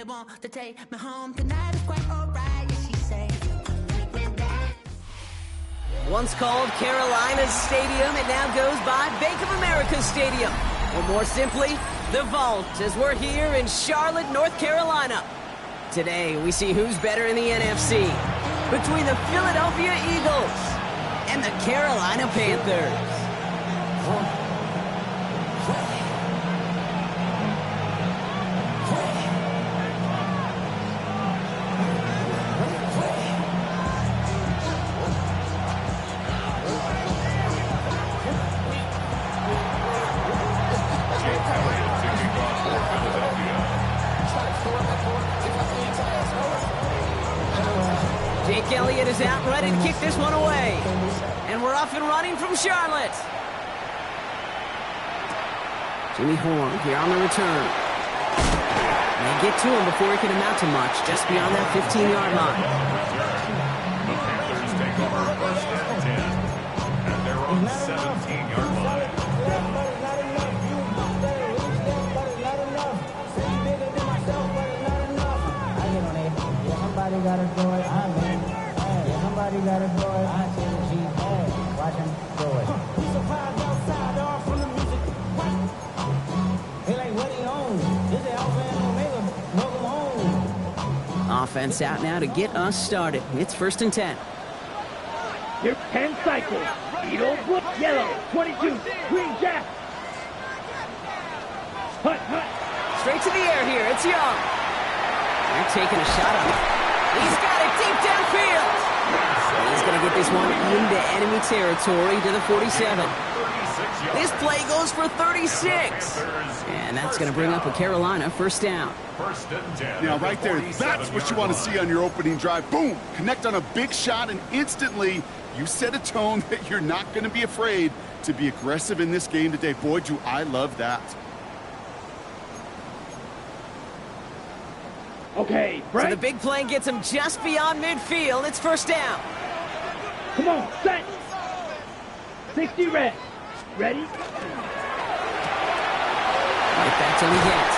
want to take me home tonight. It's quite alright, yeah, she say. Once called Carolina's Stadium, it now goes by Bank of America Stadium. Or more simply, the Vault, as we're here in Charlotte, North Carolina. Today, we see who's better in the NFC between the Philadelphia Eagles and the Carolina Panthers. Jake Elliott is out ready to kick this one away. And we're off and running from Charlotte. Jimmy Horn here on the return. They get to him before he can amount to much, just beyond that 15-yard line. The Panthers take over first and 10 at their own 17-yard line. Somebody gotta do it. Somebody gotta do it. I see the Chief. Watch him do it. We survived outside, all from the music. He like, what he on? This is Alpha and Omega. Welcome home. Offense out now to get us started. It's 1st and 10. Here's 10 cycles. Beetle, blue, yellow, 22, green jack. Hut, hut. Straight to the air here. It's Young. They're taking a shot on it. He's got it deep downfield. He's going to get this one into enemy territory to the 47. This play goes for 36. And that's going to bring up a Carolina first down. First and 10. Now, right there, that's what you want to see on your opening drive. Boom! Connect on a big shot, and instantly you set a tone that you're not going to be afraid to be aggressive in this game today. Boy, do I love that. Okay, So Frank. the big play gets him just beyond midfield. It's first down. Come on, set. 60 red. Ready? Right back to Leggett.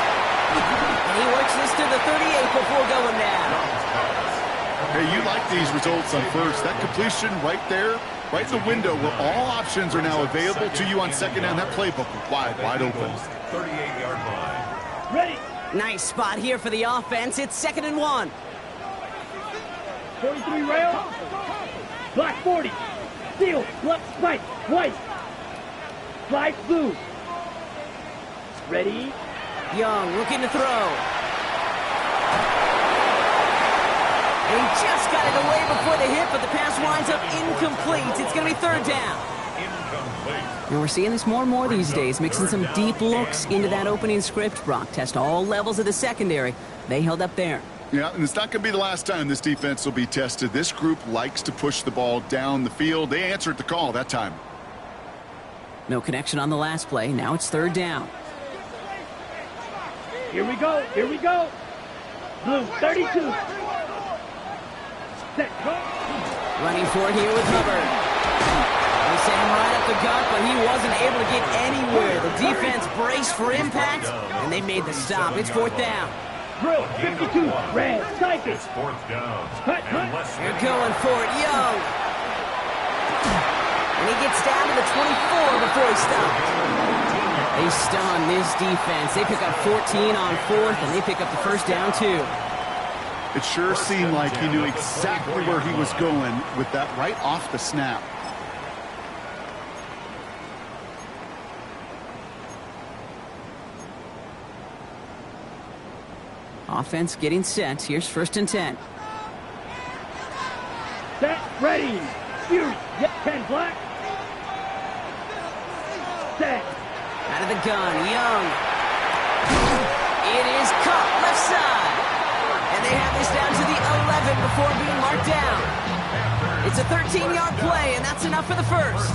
And he works this to the 38 before going down. Hey, you like these results on first. That completion right there, right in the window where all options are now available to you on second down. That playbook wide open. 38-yard line. Ready. Nice spot here for the offense. It's 2nd and 1. 43 rail. Black 40. Steel. Black spike. White. Slide blue. Ready. Young looking to throw. And he just got it away before the hit, but the pass winds up incomplete. It's going to be 3rd down. Incomplete. And we're seeing this more and more these days, mixing some deep looks into that opening script. Brock test all levels of the secondary. They held up there. Yeah, and it's not going to be the last time this defense will be tested. This group likes to push the ball down the field. They answered the call that time. No connection on the last play. Now it's 3rd down. Here we go. Here we go. Blue 32. Set. Go. Running for it here with Hubbard. They sent him right up the gut, but he wasn't able to get anywhere. The defense braced for impact, and they made the stop. It's 4th down. Drill 52. Red. Cycle. It's 4th down. Hut, And hut. less They're than going for it. Young. And he gets down to the 24 before he stopped. They stun this defense. They pick up 14 on 4th, and they pick up the first down, too. It sure seemed like he knew exactly where he was going with that right off the snap. Offense getting set. Here's 1st and 10. Set. Ready. Fury. 10 black. Set. Out of the gun, Young. It is caught left side. And they have this down to the 11 before being marked down. It's a 13-yard play, and that's enough for the first.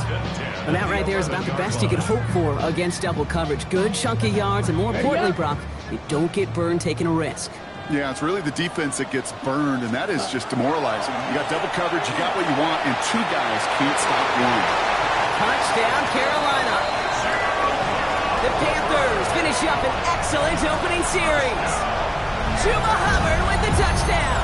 And that right there is about the best you could hope for against double coverage. Good chunky yards, and more importantly, Brock, you don't get burned taking a risk. Yeah, it's really the defense that gets burned, and that is just demoralizing. You got double coverage, you got what you want, and two guys can't stop one. Touchdown, Carolina. The Panthers finish up an excellent opening series. Chuba Hubbard with the touchdown.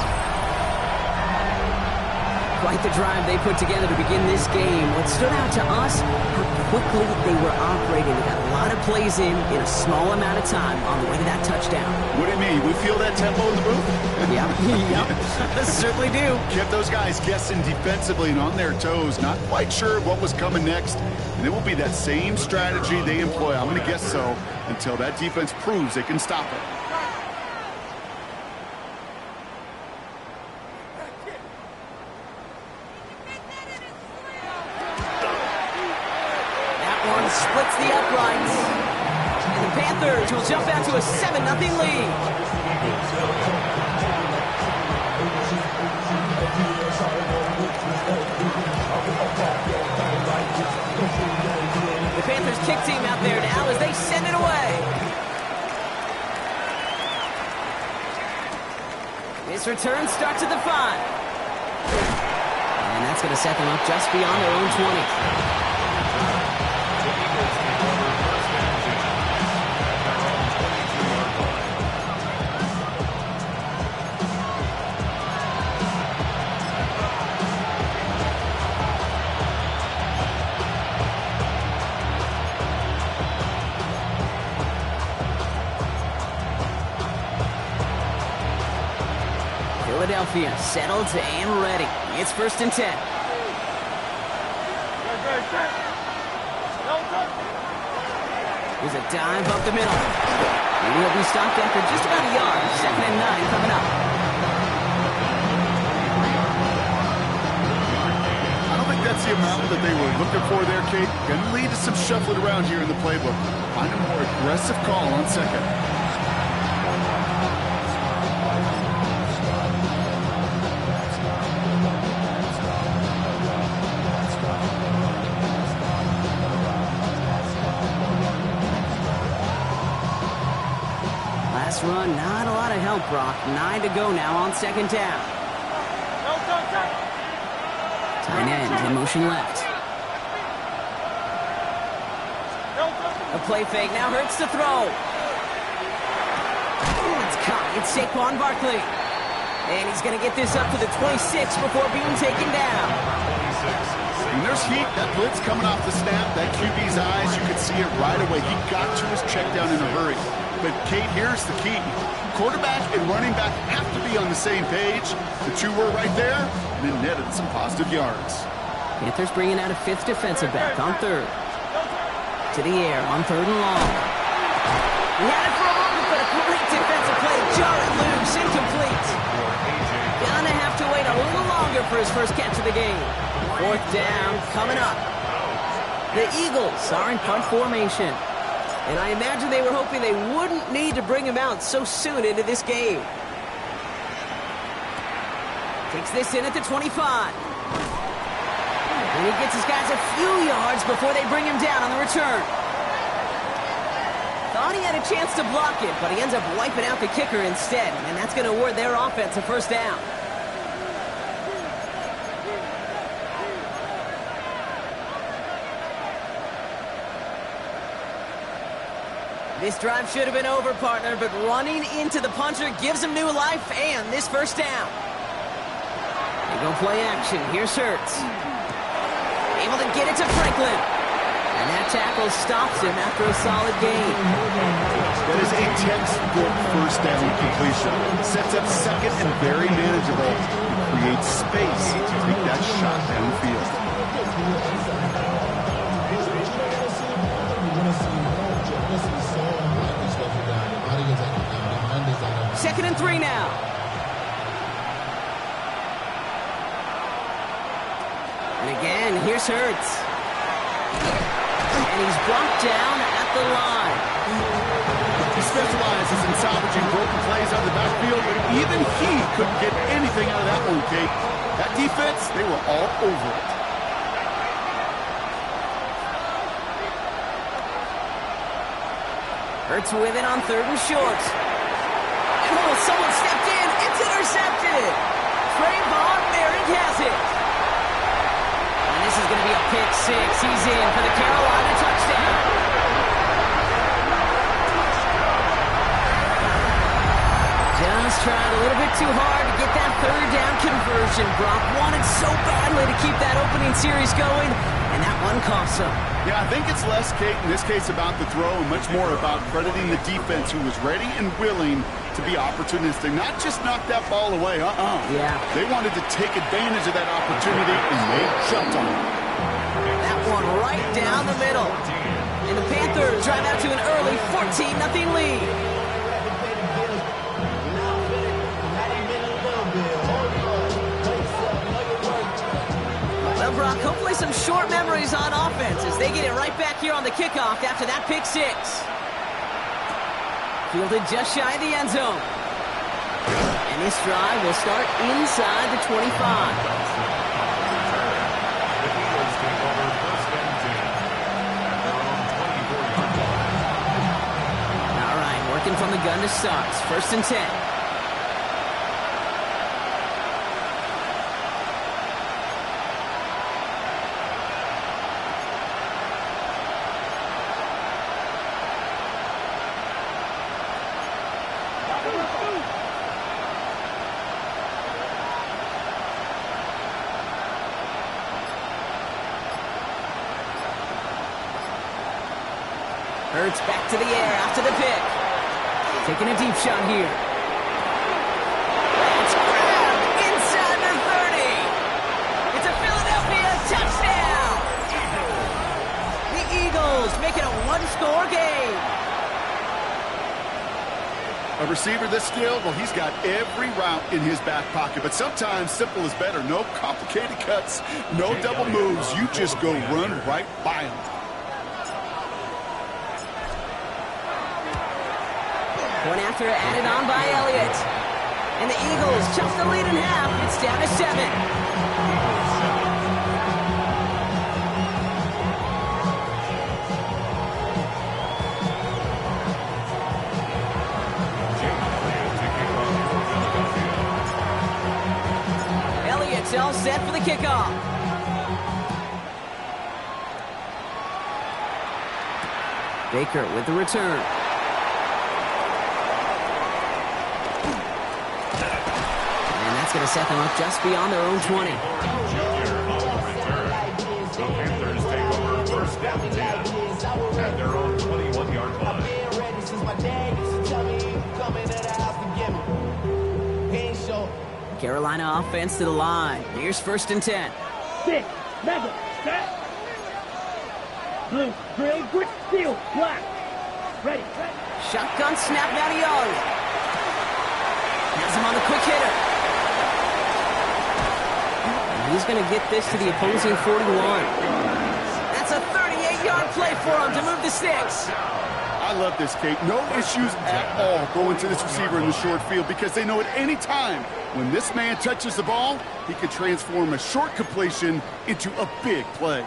Quite the drive they put together to begin this game. What stood out to us, how quickly they were operating. They got a lot of plays in a small amount of time on the way to that touchdown. What do you mean? We feel that tempo in the booth? Yep. Certainly do. Kept those guys guessing defensively and on their toes, not quite sure what was coming next. And it will be that same strategy they employ, I'm going to guess so, until that defense proves they can stop it. Splits the uprights. And the Panthers will jump out to a 7-0 lead. The Panthers kick team out there now as they send it away. This return starts at the 5. And that's going to set them up just beyond their own 20. Philadelphia settled and ready. It's 1st and 10. There's a dive up the middle. And he'll be stopped after just about a yard. 2nd and 9 coming up. I don't think that's the amount that they were looking for there, Kate. Going to lead to some shuffling around here in the playbook. Find a more aggressive call on 2nd. Run, not a lot of help, Brock. 9 to go now on 2nd down. Tight end in motion left. A play fake now hurts to throw. It's caught. It's Saquon Barkley. And he's going to get this up to the 26 before being taken down. When there's heat, that blitz coming off the snap, that QB's eyes, you could see it right away. He got to his check down in a hurry. But, Kate, here's the key. Quarterback and running back have to be on the same page. The two were right there, and it netted some positive yards. Panthers bringing out a 5th defensive back on 3rd. To the air on 3rd and long. He had it for a moment, but a great defensive play. Jar it loose, incomplete. Gonna have to wait a little longer for his first catch of the game. 4th down coming up. The Eagles are in punt formation. And I imagine they were hoping they wouldn't need to bring him out so soon into this game. Takes this in at the 25. And he gets his guys a few yards before they bring him down on the return. Thought he had a chance to block it, but he ends up wiping out the kicker instead. And that's going to award their offense a 1st down. This drive should have been over, partner, but running into the punter gives him new life and this 1st down. They go play action. Here's Hurts. Able to get it to Franklin. And that tackle stops him after a solid gain. That is a textbook 1st down completion. Sets up 2nd and very manageable. It creates space to take that shot downfield. 2nd and 3 now. And again, here's Hurts. And he's brought down at the line. He specializes in salvaging broken plays out of the backfield, but even he couldn't get anything out of that one, Kate. That defense, they were all over it. Hurts with it on 3rd and short. Oh, someone stepped in. It's intercepted. Trayvon Merrick has it. And this is going to be a pick 6. He's in for the Carolina touchdown. tried a little bit too hard to get that third down conversion. Brock wanted so badly to keep that opening series going, and that one cost him. Yeah, I think it's less, Kate, in this case about the throw and much more about crediting the defense who was ready and willing to be opportunistic, not just knock that ball away. Yeah. They wanted to take advantage of that opportunity, and they jumped on it. That one right down the middle. And the Panthers drive out to an early 14-0 lead. Well, Brock, hopefully some short memories on offense as they get it right back here on the kickoff after that pick six. Fielded just shy of the end zone. And this drive will start inside the 25. Working from the gun to start. First and 10. Hurts back to the air after the pick. Taking a deep shot here. It's grabbed inside the 30. It's a Philadelphia touchdown. The Eagles make it a one-score game. A receiver this skilled, well, he's got every route in his back pocket, but sometimes simple is better. No complicated cuts, no double moves. You just go run right by him. One after added on by Elliott. And the Eagles just the lead in half. It's down to 7. Elliott's all set for the kickoff. Baker with the return. Going to set them up just beyond their own 20. Junior on the return. The Panthers take over first down 10 at their own 21-yard line. Carolina offense to the line. Here's first and 10. 6, mega, set. Blue, drill, brick, steel, black. Ready. Shotgun snap now to Young. Has him on the quick hitter. He's going to get this to the opposing 41. That's a 38-yard play for him to move the sticks. I love this, Kate. No issues at all going to this receiver in the short field because they know at any time when this man touches the ball, he can transform a short completion into a big play.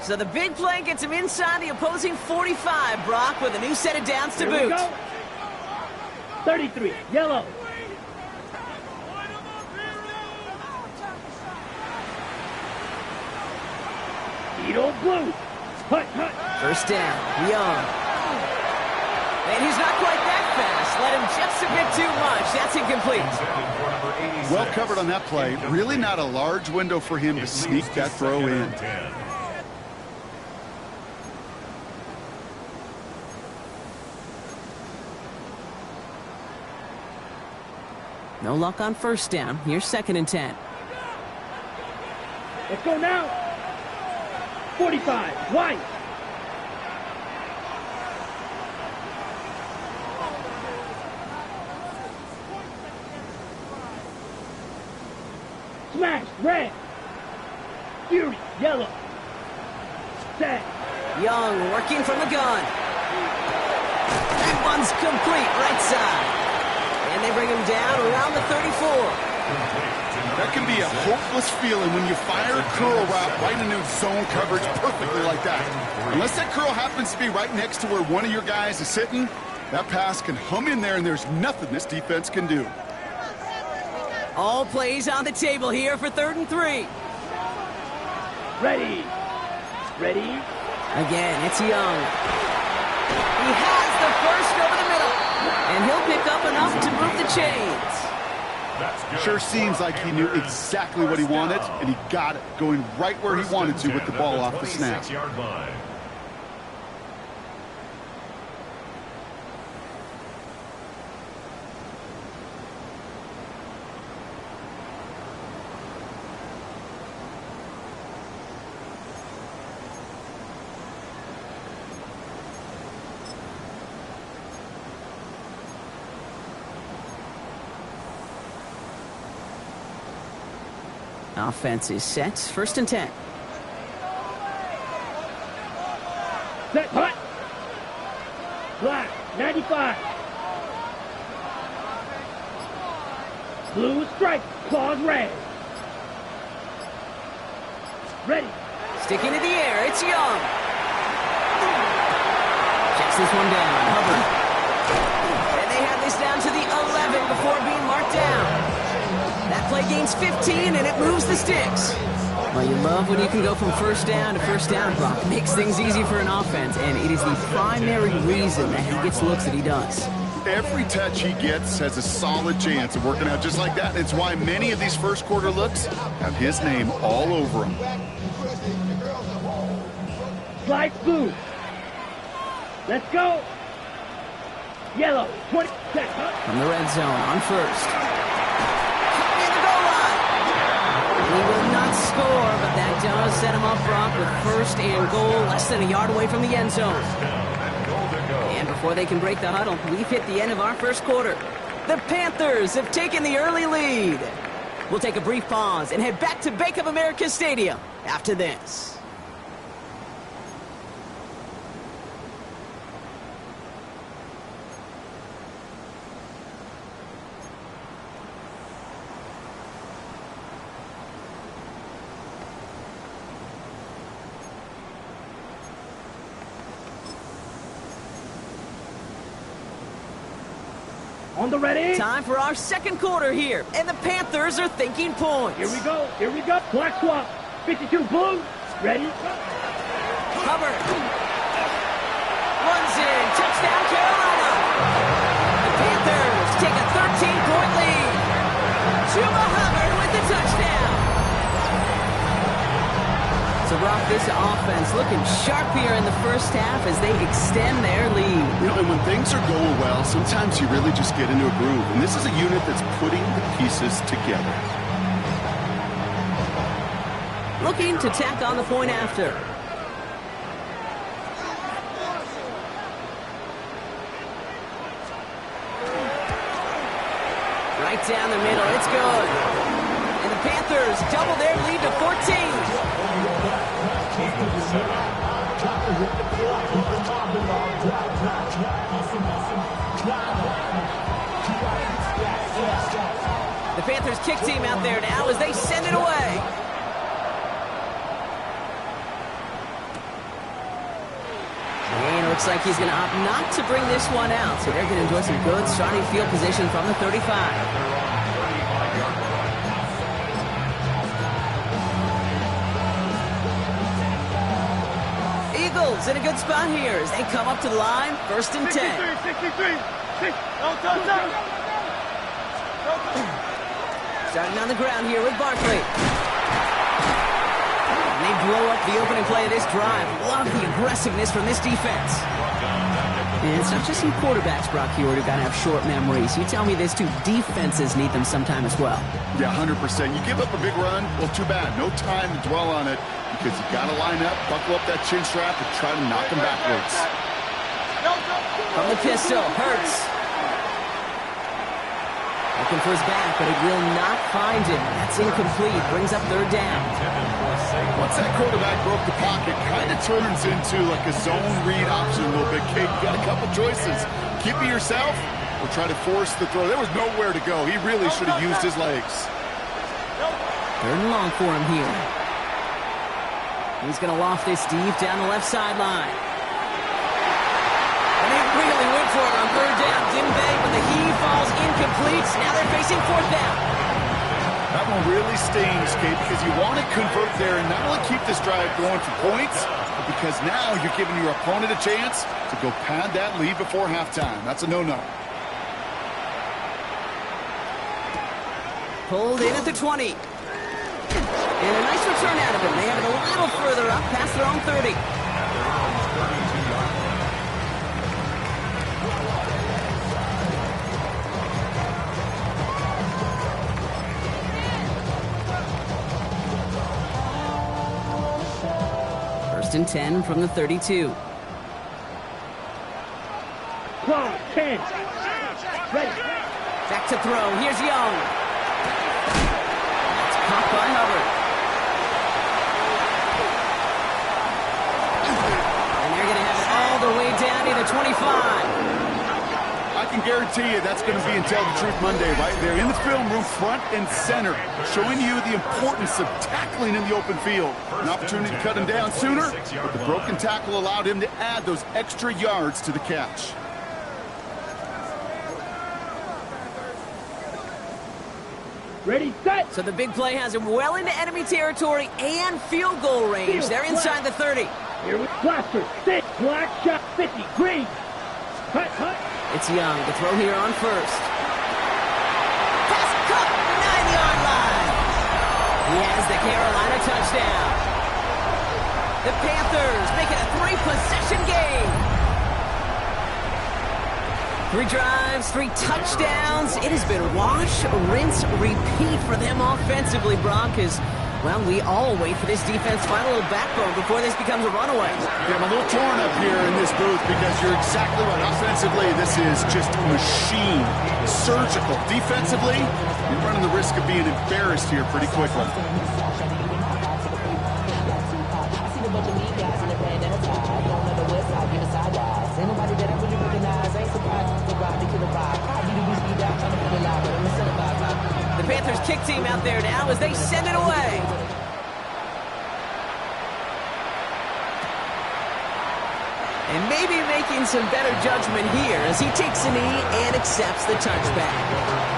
So the big play gets him inside the opposing 45, Brock, with a new set of downs to boot. 33, yellow. Beetle blue. Hut. First down, Young. And he's not quite that fast. Let him just a bit too much. That's incomplete. Well covered on that play. Really not a large window for him to sneak that throw in. No luck on first down. Here's second and 10. Let's go now. 45, white. Smash, red. Fury, yellow. Set. Young working from the gun. That one's complete, right side. And they bring him down around the 34. That can be a hopeless feeling when you fire a curl route right into zone coverage perfectly like that. Unless that curl happens to be right next to where one of your guys is sitting, that pass can hum in there and there's nothing this defense can do. All plays on the table here for 3rd and 3. Ready. Again, it's Young. He has the first over the middle. And he'll pick up enough to move the chains. Sure seems like he knew exactly what he wanted, and he got it, going right where he wanted to with the ball off the snap. Offense is set. 1st and 10. Set, hut. Black, 95. Blue stripe, claws red. Ready. Sticking to the air, it's Young. Checks this one down, Hubbard. And they have this down to the 11 before being marked down. That play gains 15, and it moves the sticks. Well, you love when you can go from 1st down to 1st down, Brock. It makes things easy for an offense, and it is the primary reason that he gets looks that he does. Every touch he gets has a solid chance of working out just like that. It's why many of these first quarter looks have his name all over them. Slide blue. Let's go. Yellow, 20. Set, hut. From the red zone on 1st. He will not score, but that does set him up, Brock, with 1st and goal, less than a yard away from the end zone. And before they can break the huddle, we've hit the end of our 1st quarter. The Panthers have taken the early lead. We'll take a brief pause and head back to Bank of America Stadium after this. On the ready. Time for our 2nd quarter here, and the Panthers are thinking points. Here we go. Here we go. Black swap. 52 blue. Ready. Hubbard. Runs in. Touchdown, Carolina. The Panthers take a 13-point lead. Chuba Hubbard with the touchdown. So, Brock, this offense looking sharp here in the 1st half as they extend their lead. You know, and when things are going well, sometimes you really just get into a groove. And this is a unit that's putting the pieces together. Looking to tack on the point after. Right down the middle, it's good. And the Panthers double their lead to 14. The Panthers kick team out there now as they send it away. And it looks like he's going to opt not to bring this one out. So they're going to enjoy some good starting field position from the 35. Eagles in a good spot here as they come up to the line. 1st and 10. 63. Starting on the ground here with Barkley. And they blow up the opening play of this drive. Love the aggressiveness from this defense. And it's not just some quarterbacks, Brock, here who've got to have short memories. You tell me this too, defenses need them sometime as well. Yeah, 100%. You give up a big run, well, too bad. No time to dwell on it because you got to line up, buckle up that chin strap, and try to knock them backwards. From the pistol, Hurts. Looking for his back, but it will not find him. That's incomplete. Brings up 3rd down. Once that quarterback broke the pocket, kind of turns into like a zone read option a little bit. Kate, you got a couple choices. Keep it yourself or try to force the throw. There was nowhere to go. He really should have used his legs. 3rd and long for him here. He's going to loft this deep down the left sideline. And they really went for it on 3rd down. Didn't they? But the heave falls incomplete. Now they're facing 4th down. That one really stings, Kate, because you want to convert there and not only keep this drive going for points, but because now you're giving your opponent a chance to go pad that lead before halftime. That's a no-no. Pulled in at the 20. And a nice return out of it. They have it a little further up past their own 30. First and 10 from the 32. Clock, 10. Ready. Back to throw. Here's Young. That's caught by Hubbard. And they're going to have it all the way down to the 25. I can guarantee you that's going to be in Tell the Truth Monday right there in the film room, front and center, showing you the importance of tackling in the open field. An opportunity to cut him down sooner, but the broken tackle allowed him to add those extra yards to the catch. Ready, set. So the big play has him well into enemy territory and field goal range. They're inside the 30. Here with blaster, sit, black shot, 50, green. Hut, hut. It's Young to throw here on first. Pass cut, 9-yard line. He has the Carolina touchdown. The Panthers make it a 3-possession game. 3 drives, 3 touchdowns. It has been wash, rinse, repeat for them offensively, Brock, as, well, we all wait for this defense to find a little backbone before this becomes a runaway. Yeah, I'm a little torn up here in this booth because you're exactly right. Offensively, this is just a machine. Surgical. Defensively, you're running the risk of being embarrassed here pretty quickly. The Panthers kick team out there now as they send it away. And maybe making some better judgment here as he takes a knee and accepts the touchback.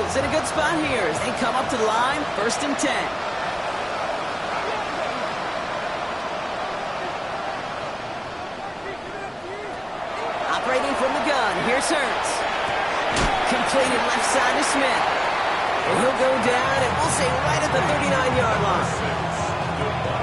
In a good spot here as they come up to the line, 1st and 10. Operating from the gun, here's Hurts. Completed left side to Smith. And he'll go down, and we'll say right at the 39-yard line.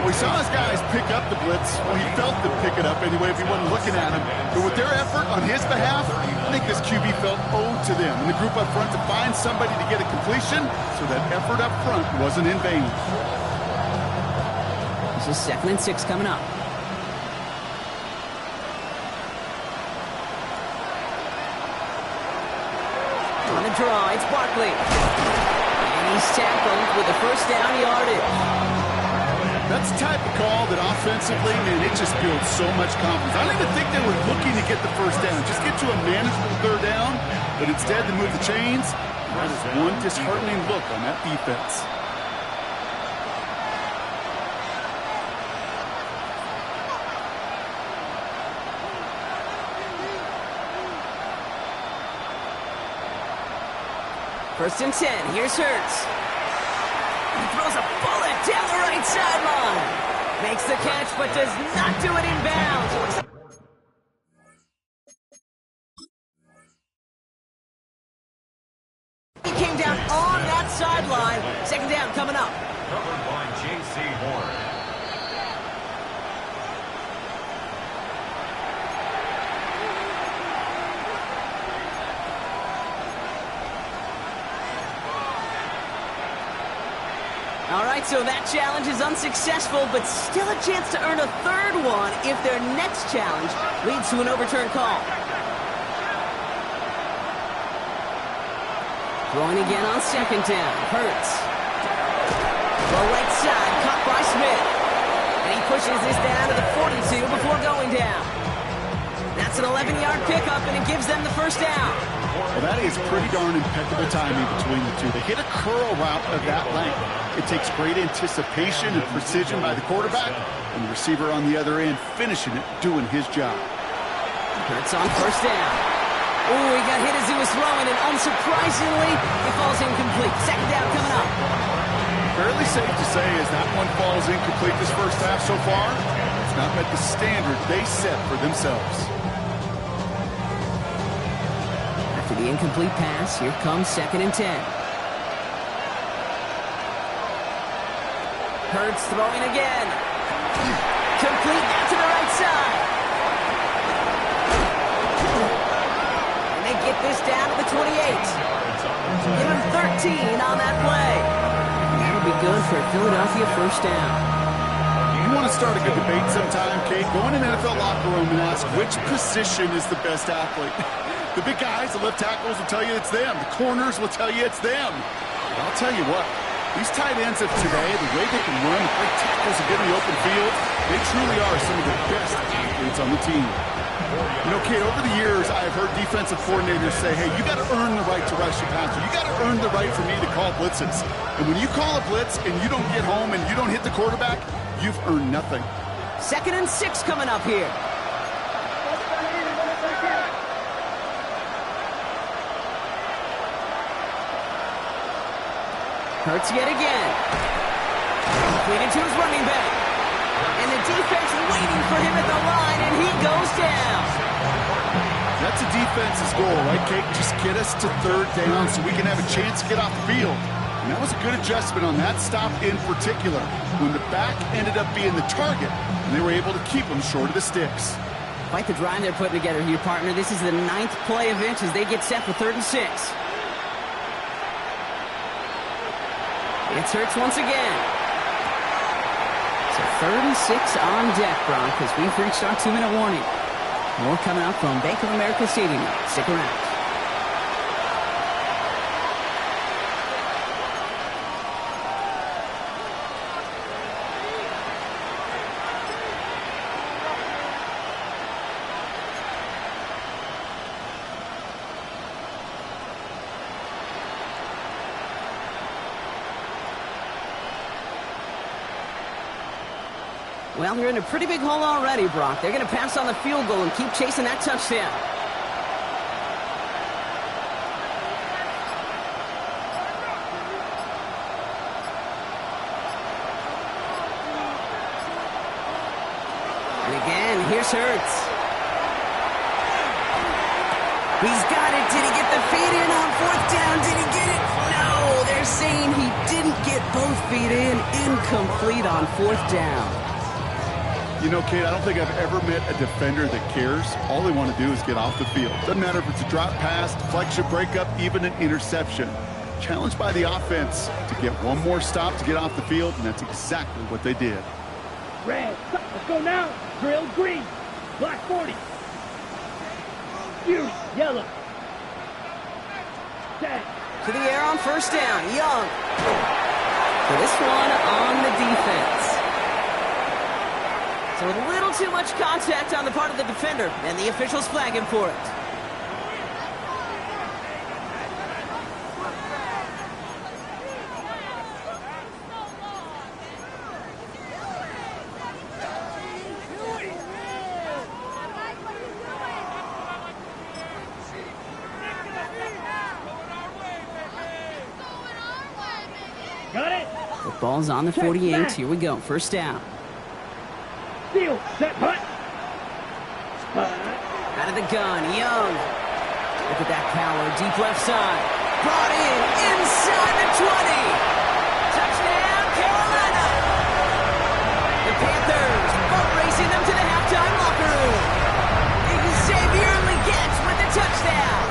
We saw his guys pick up the blitz. Well, he felt to pick it up anyway if he wasn't looking at him. But with their effort on his behalf, I think this QB felt owed to them and the group up front to find somebody to get a completion so that effort up front wasn't in vain. This is 2nd and 6 coming up. On the draw, it's Barkley. And he's tackled with the 1st down yardage. That's the type of call that offensively, man, it just builds so much confidence. I don't even think they were looking to get the 1st down. Just get to a manageable 3rd down, but instead they move the chains. That is one disheartening look on that defense. First and 10, here's Hurts. He throws a bullet down the right sideline. Makes the catch, but does not do it in bounds. He came down on that sideline. 2nd down coming up. Covered by J.C. Horn. All right, so that challenge is unsuccessful, but still a chance to earn a 3rd one if their next challenge leads to an overturned call. Throwing again on 2nd down. Hurts. The right side, caught by Smith. And he pushes this down to the 42 before going down. That's an 11-yard pickup, and it gives them the 1st down. Well, that is pretty darn impeccable timing between the two. They hit a curl route of that length. It takes great anticipation and precision by the quarterback, And the receiver on the other end finishing it, doing his job. Hurts on first down. Oh, he got hit as he was throwing, and unsurprisingly, he falls incomplete. Second down coming up. Fairly safe to say as that one falls incomplete this first half so far, it's not met the standard they set for themselves. After the incomplete pass, here comes 2nd and 10. Hurts throwing again. Complete out to the right side. And they get this down to the 28. Give him 13 on that play. That'll be good for a Philadelphia first down. You want to start a good debate sometime, Kate? Go in an NFL locker room and ask which position is the best athlete. The big guys, the left tackles will tell you it's them. The corners will tell you it's them. But I'll tell you what, these tight ends of today, the way they can run, break tackles, and get in the open field, they truly are some of the best athletes on the team. You know, Kate, over the years, I've heard defensive coordinators say, hey, you got to earn the right to rush your passer. You got to earn the right for me to call blitzes. And when you call a blitz and you don't get home and you don't hit the quarterback, you've earned nothing. 2nd and 6 coming up here. Hurts yet again. Completed to his running back. And the defense waiting for him at the line, and he goes down. That's a defense's goal, right, Kate? Just get us to 3rd down so we can have a chance to get off the field. And that was a good adjustment on that stop in particular, when the back ended up being the target, and they were able to keep him short of the sticks. Quite the drive they're putting together here, partner. This is the 9th play of inches. They get set for 3rd and 6. It's Hurts once again. So 3rd and 6 on deck, Bron, because we've reached our 2-minute warning. More coming up from Bank of America Stadium. Stick around. Well, they're in a pretty big hole already, Brock. They're going to pass on the field goal and keep chasing that touchdown. And again, here's Hurts. He's got it. Did he get the feet in on 4th down? Did he get it? No, they're saying he didn't get both feet in. Incomplete on 4th down. You know, Kate, I don't think I've ever met a defender that cares. All they want to do is get off the field. Doesn't matter if it's a drop pass, deflection, breakup, even an interception. Challenged by the offense to get one more stop to get off the field, and that's exactly what they did. Red, let's go now. Drill green. Black 40. Fury, yellow. Tag. To the air on 1st down. Young. For this one on the defense. So a little too much contact on the part of the defender, and the officials flag him for it. Got it. The ball's on the 48. Here we go. 1st down. Deal. Set. Putt. Out of the gun. Young. Look at that power. Deep left side. Brought in. Inside the 20. Touchdown, Carolina. The Panthers boat racing them to the halftime locker room. Xavier Legette with the touchdown.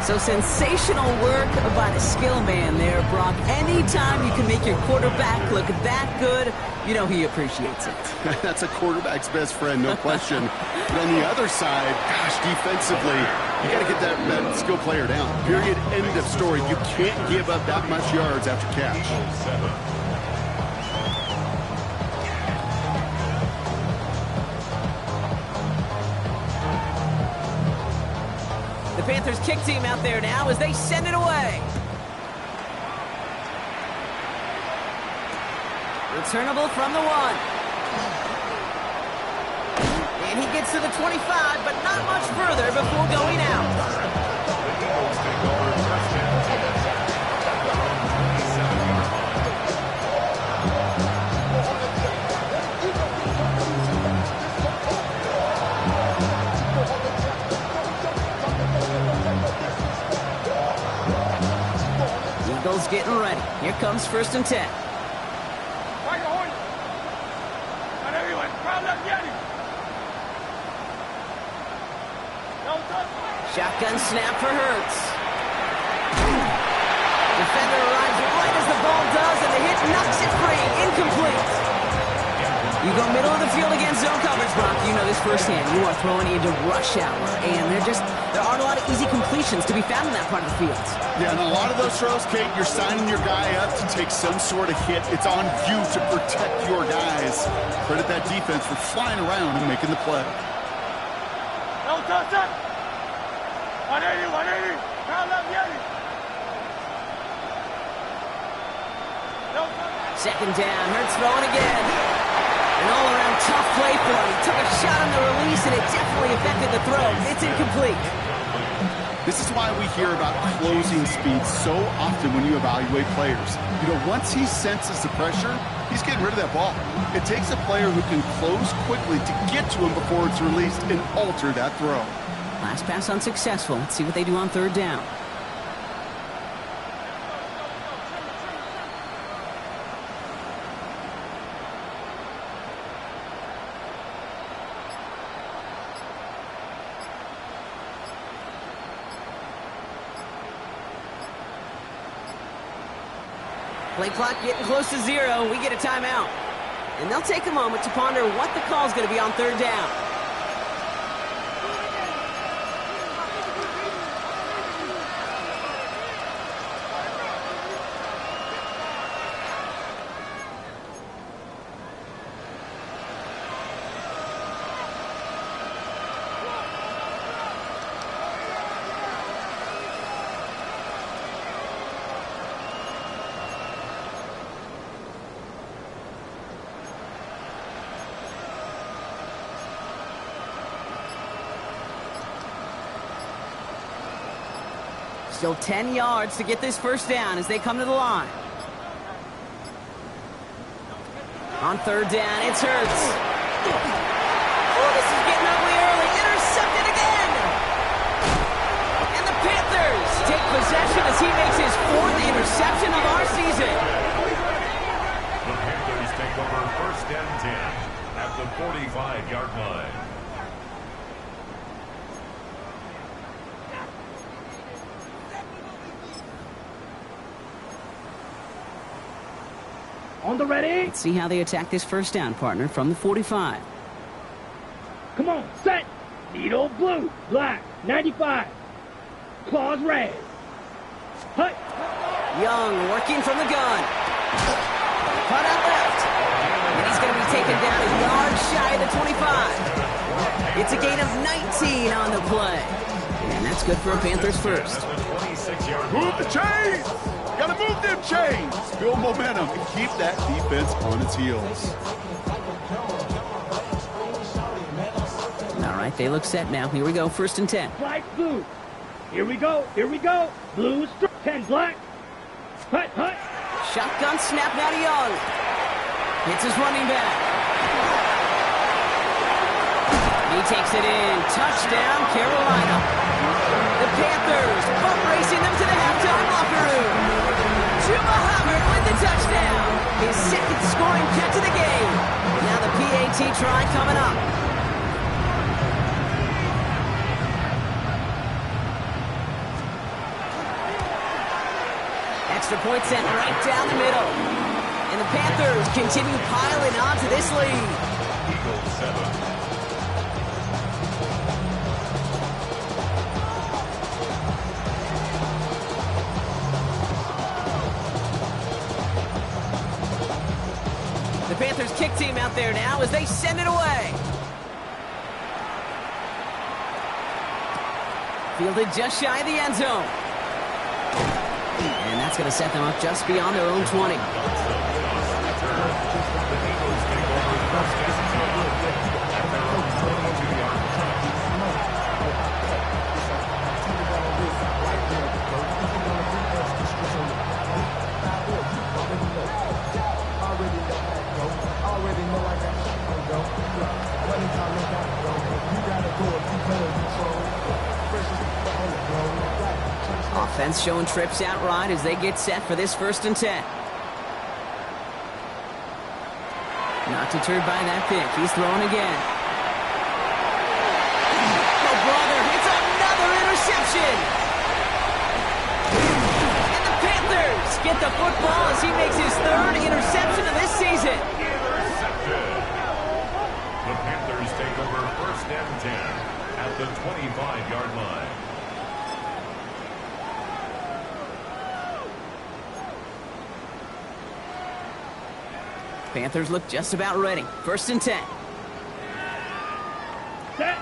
So sensational work by the skill man there, Brock. Anytime you can make your quarterback look that good, you know he appreciates it. That's a quarterback's best friend, no question. But on the other side, gosh, defensively, you got to get that skill player down. Period. End of story. You can't give up that much yards after catch. The Panthers kick team out there now as they send it away. Returnable from the 1. And he gets to the 25, but not much further before going out. The Eagles take over first and 10 at their own 27-yard line. Eagles getting ready. Here comes first and 10. Shotgun snap for Hurts. Defender arrives right as the ball does, and the hit knocks it free. Incomplete. You go middle of the field against zone coverage, Brock. You know this firsthand. You are throwing into rush hour, and there aren't a lot of easy completions to be found in that part of the field. Yeah, and a lot of those throws, Kate, you're signing your guy up to take some sort of hit. It's on you to protect your guys. Credit that defense for flying around and making the play. No, touch up. 180, 180. Pound up, Yeti. No, Second down, Hurts throwing again. An all-around tough play for him. He took a shot on the release, and it definitely affected the throw. It's incomplete. This is why we hear about closing speed so often when you evaluate players. You know, once he senses the pressure, he's getting rid of that ball. It takes a player who can close quickly to get to him before it's released and alter that throw. Last pass unsuccessful. Let's see what they do on third down. Play clock getting close to 0. We get a timeout. And they'll take a moment to ponder what the call is going to be on third down. Still 10 yards to get this first down as they come to the line. On third down, it's Hurts. Oh, this is getting ugly early. Intercepted again. And the Panthers take possession as he makes his 4th interception of our season. The Panthers take over first and 10 at the 45-yard line. On the ready. Let's see how they attack this first down, partner, from the 45. Come on, set. Needle blue, black, 95. Claws red. Hut. Young working from the gun. Cut out left. And he's going to be taken down a yard shy of the 25. It's a gain of 19 on the play. And that's good for a Panthers first. Move the chains! Gotta move them chains! Build momentum and keep that defense on its heels. All right, they look set now. Here we go, first and 10. Black, blue. Here we go, here we go. Blue, 10, black. Hut, hut. Shotgun snap now to Young. Hits his running back. He takes it in. Touchdown, Carolina. The Panthers bump racing them to the halftime locker room. Chuba Hubbard with the touchdown. His 2nd scoring catch of the game. Now the PAT try coming up. Extra point sent right down the middle. And the Panthers continue piling on to this lead. Eagles 7. The Panthers kick team out there now as they send it away. Fielded just shy of the end zone. And that's going to set them up just beyond their own 20. The Eagles take over first and 10 at their own 22-yard line. Offense showing trips out right as they get set for this 1st and 10. Not deterred by that pick. He's throwing again. Oh, brother, it's another interception. And the Panthers get the football as he makes his 3rd interception of this season. Intercepted. The Panthers take over first and 10 at the 25-yard line. Panthers look just about ready. 1st and 10. Set.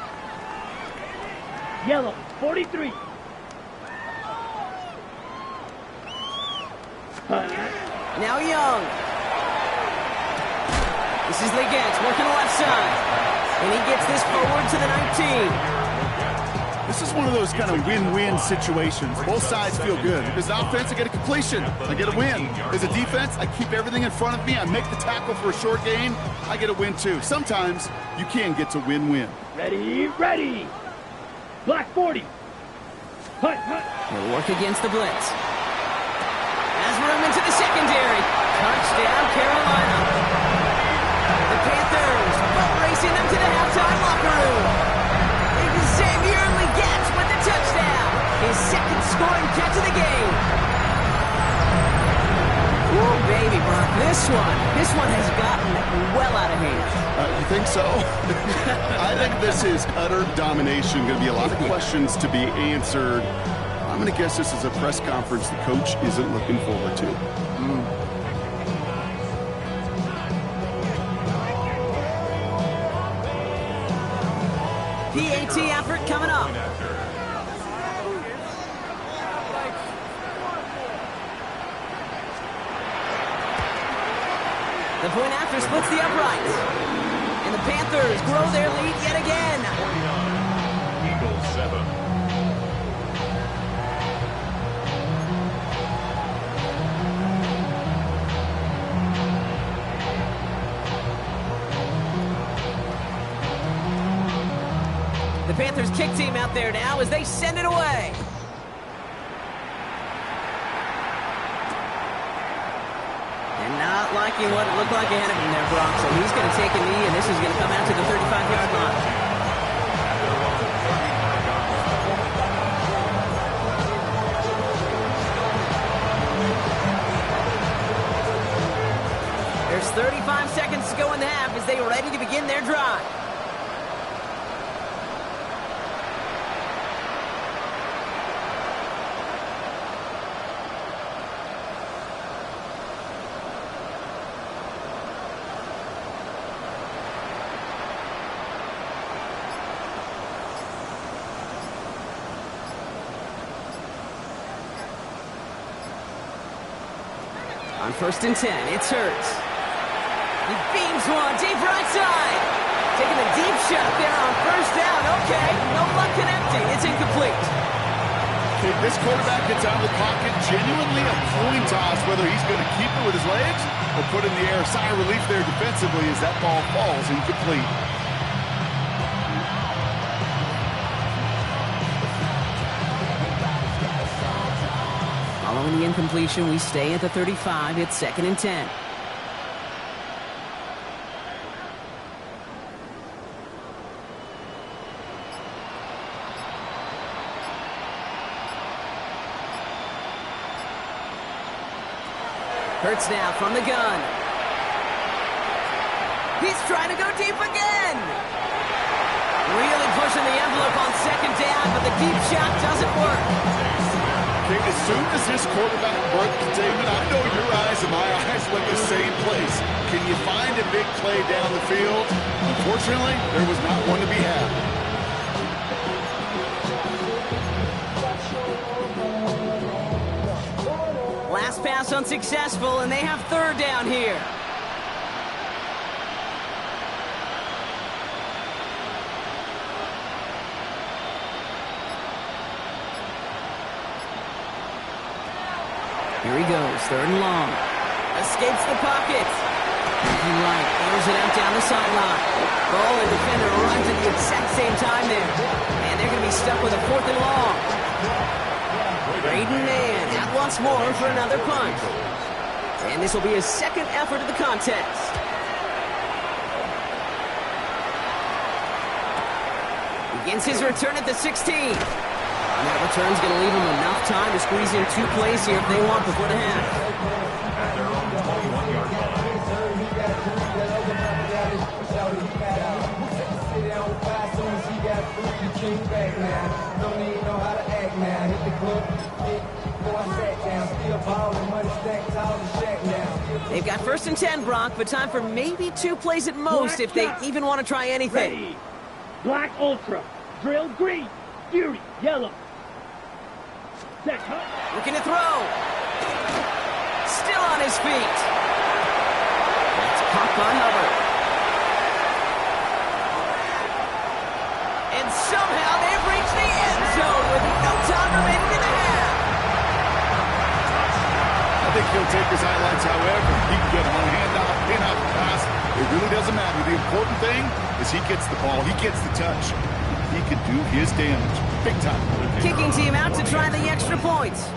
Yellow, 43. Now Young. This is Legette working the left side. And he gets this forward to the 19. This is one of those kind of win-win situations. Both sides feel good. As an offense, I get a completion. I get a win. As a defense, I keep everything in front of me. I make the tackle for a short gain. I get a win, too. Sometimes you can get to win-win. Ready, ready. Black 40. Hut, hut. He'll work against the blitz. Has room into the secondary. Touchdown, Carolina. The Panthers boat racing them to the halftime locker room. Xavier Legette with the touchdown. His 2nd scoring catch of the game. Ooh, baby, Brock, this one has gotten well out of hand. You think so? I think this is utter domination. Going to be a lot of questions to be answered. I'm going to guess this is a press conference the coach isn't looking forward to. PAT effort coming up. The point after splits the uprights. And the Panthers grow their lead yet again. 49, Eagles 7. The Panthers kick team out there now as they send it away. And not liking what it looked like ahead of him there, Brock. So he's going to take a knee, and this is going to come out to the 35-yard line. There's 35 seconds to go in the half as they are ready to begin their drive. On 1st and 10, it's Hurts. He beams one deep right side. Taking a deep shot there on 1st down. Okay, no luck connecting. It's incomplete. Okay, this quarterback gets out of the pocket, genuinely a coin toss whether he's going to keep it with his legs or put it in the air. Sigh of relief there defensively as that ball falls incomplete. Following the incompletion, we stay at the 35. It's 2nd and 10. Hurts now from the gun. He's trying to go deep again. Really pushing the envelope on 2nd down, but the deep shot doesn't work. Okay, as soon as this quarterback broke, David, I know your eyes and my eyes went the same place. Can you find a big play down the field? Unfortunately, there was not one to be had. Last pass unsuccessful, and they have 3rd down here. Here he goes, third and long. Escapes the pocket. Looking right, airs it out down the sideline. Ball and defender arrives at the exact same time there. And they're going to be stuck with a fourth and long. Braden Mann out once more for another punt. And this will be his second effort of the contest. Begins his return at the 16. And that return's going to leave him enough time to squeeze in 2 plays here if they want before the half. At their own 21-yard line. They've got first and 10, Brock, but time for maybe 2 plays at most if they even want to try anything. Ready. Black Ultra. Drill green. Fury. Yellow. Set. Looking to throw. Still on his feet. That's caught by Hubbard. And somehow they've reached the end zone with no time remaining in the half. I think he'll take his highlights however he can get one hand off, pin off the pass. It really doesn't matter. The important thing is he gets the ball, he gets the touch. He can do his damage. Big time. Kicking team out to try the extra points.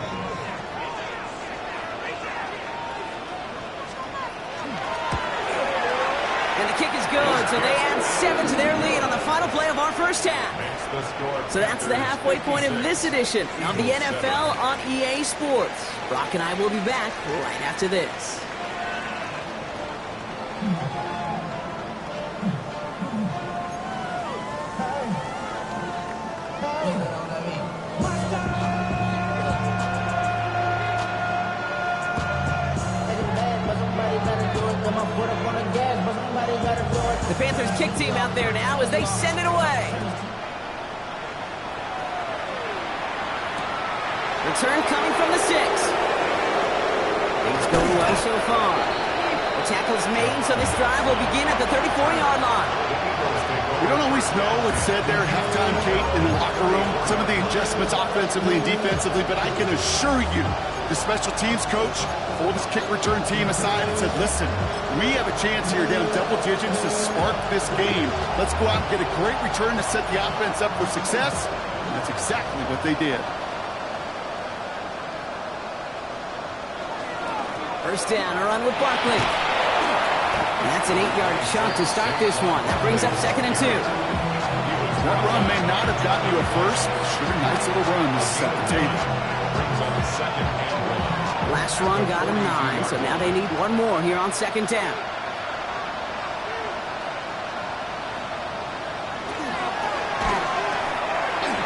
And the kick is good, so they add 7 to their lead on the final play of our first half. So that's the halfway point of this edition of the NFL on EA Sports. Brock and I will be back right after this. The Panthers kick team out there now as they send it away. Return coming from the 6. Things going well so far. The tackle's made, so this drive will begin at the 34-yard line. We don't always know what's said there at halftime, Kate, in the locker room. Some of the adjustments offensively and defensively, but I can assure you the special teams coach pulled his kick return team aside and said, listen, we have a chance here down double digits to spark this game. Let's go out and get a great return to set the offense up for success. And that's exactly what they did. First down, a run with Barkley. And that's an 8-yard chunk to start this one. That brings up 2nd and 2. That run may not have gotten you a first, but sure, nice little run to set the table. Last run got him 9, so now they need one more here on 2nd down.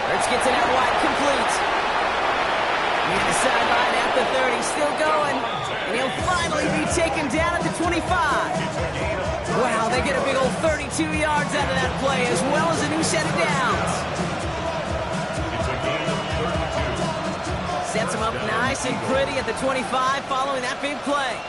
Hurts gets it out wide, complete. Near the sideline at the 30, still going. And he'll finally be taken down at the 25. Wow, they get a big old 32 yards out of that play, as well as a new set of downs. Sets him up nice and pretty at the 25 following that big play.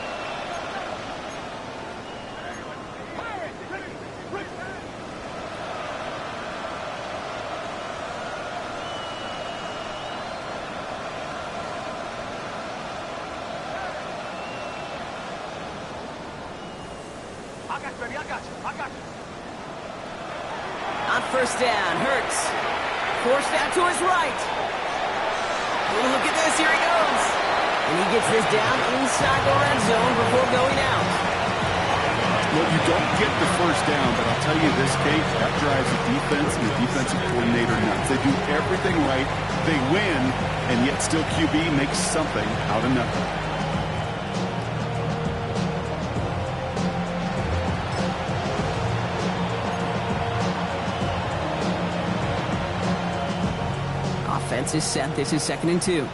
On first down, Hurts. Forced out to his right. Oh, look at this, here he goes. And he gets this down inside the red zone before going out. Well, you don't get the first down, but I'll tell you this, Kate, that drives the defense and the defensive coordinator nuts. They do everything right, they win, and yet still QB makes something out of nothing. Offense is set. This is 2nd and 2.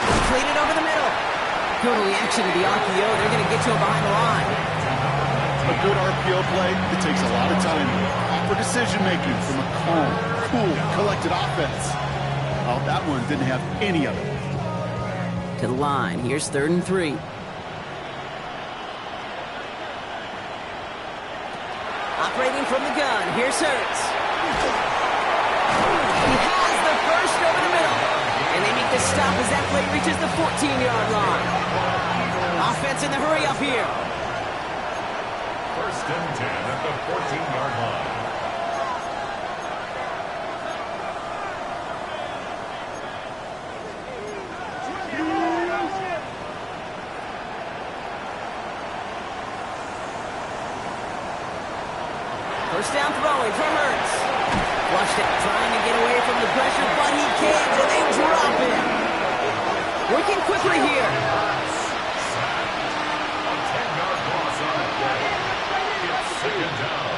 Completed over the middle. Good reaction to the RPO. They're going to get to him behind the line. A good RPO play, it takes a lot of time. Proper decision-making from a calm, cool, collected offense. Oh, that one didn't have any of it. To the line. Here's 3rd and 3. Operating from the gun, here's Hurts. He has the first over the middle. And they make the stop as that play reaches the 14-yard line. Offense in the hurry up here. First and 10 at the 14-yard line. First down throwing for Hurts. Flushed out, trying to get away from the pressure, but he can't, and they drop him. Working quickly here. A 10-yard loss on the play. It's second down.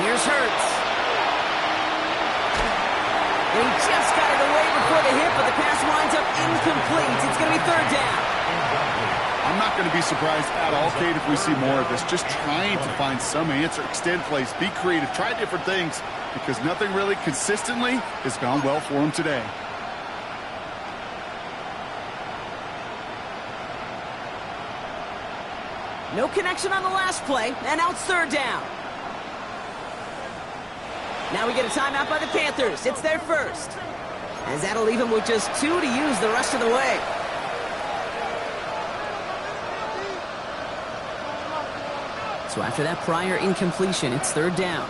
Here's Hurts. He just got it away before the hit, but the pass winds up incomplete. It's going to be third down. I'm not going to be surprised at all, Kate, if we see more of this. Just trying to find some answer, extend plays, be creative, try different things, because nothing really consistently has gone well for him today. No connection on the last play, and now it's third down. Now we get a timeout by the Panthers. It's their first. As that'll leave them with just 2 to use the rest of the way. So after that prior incompletion, it's third down.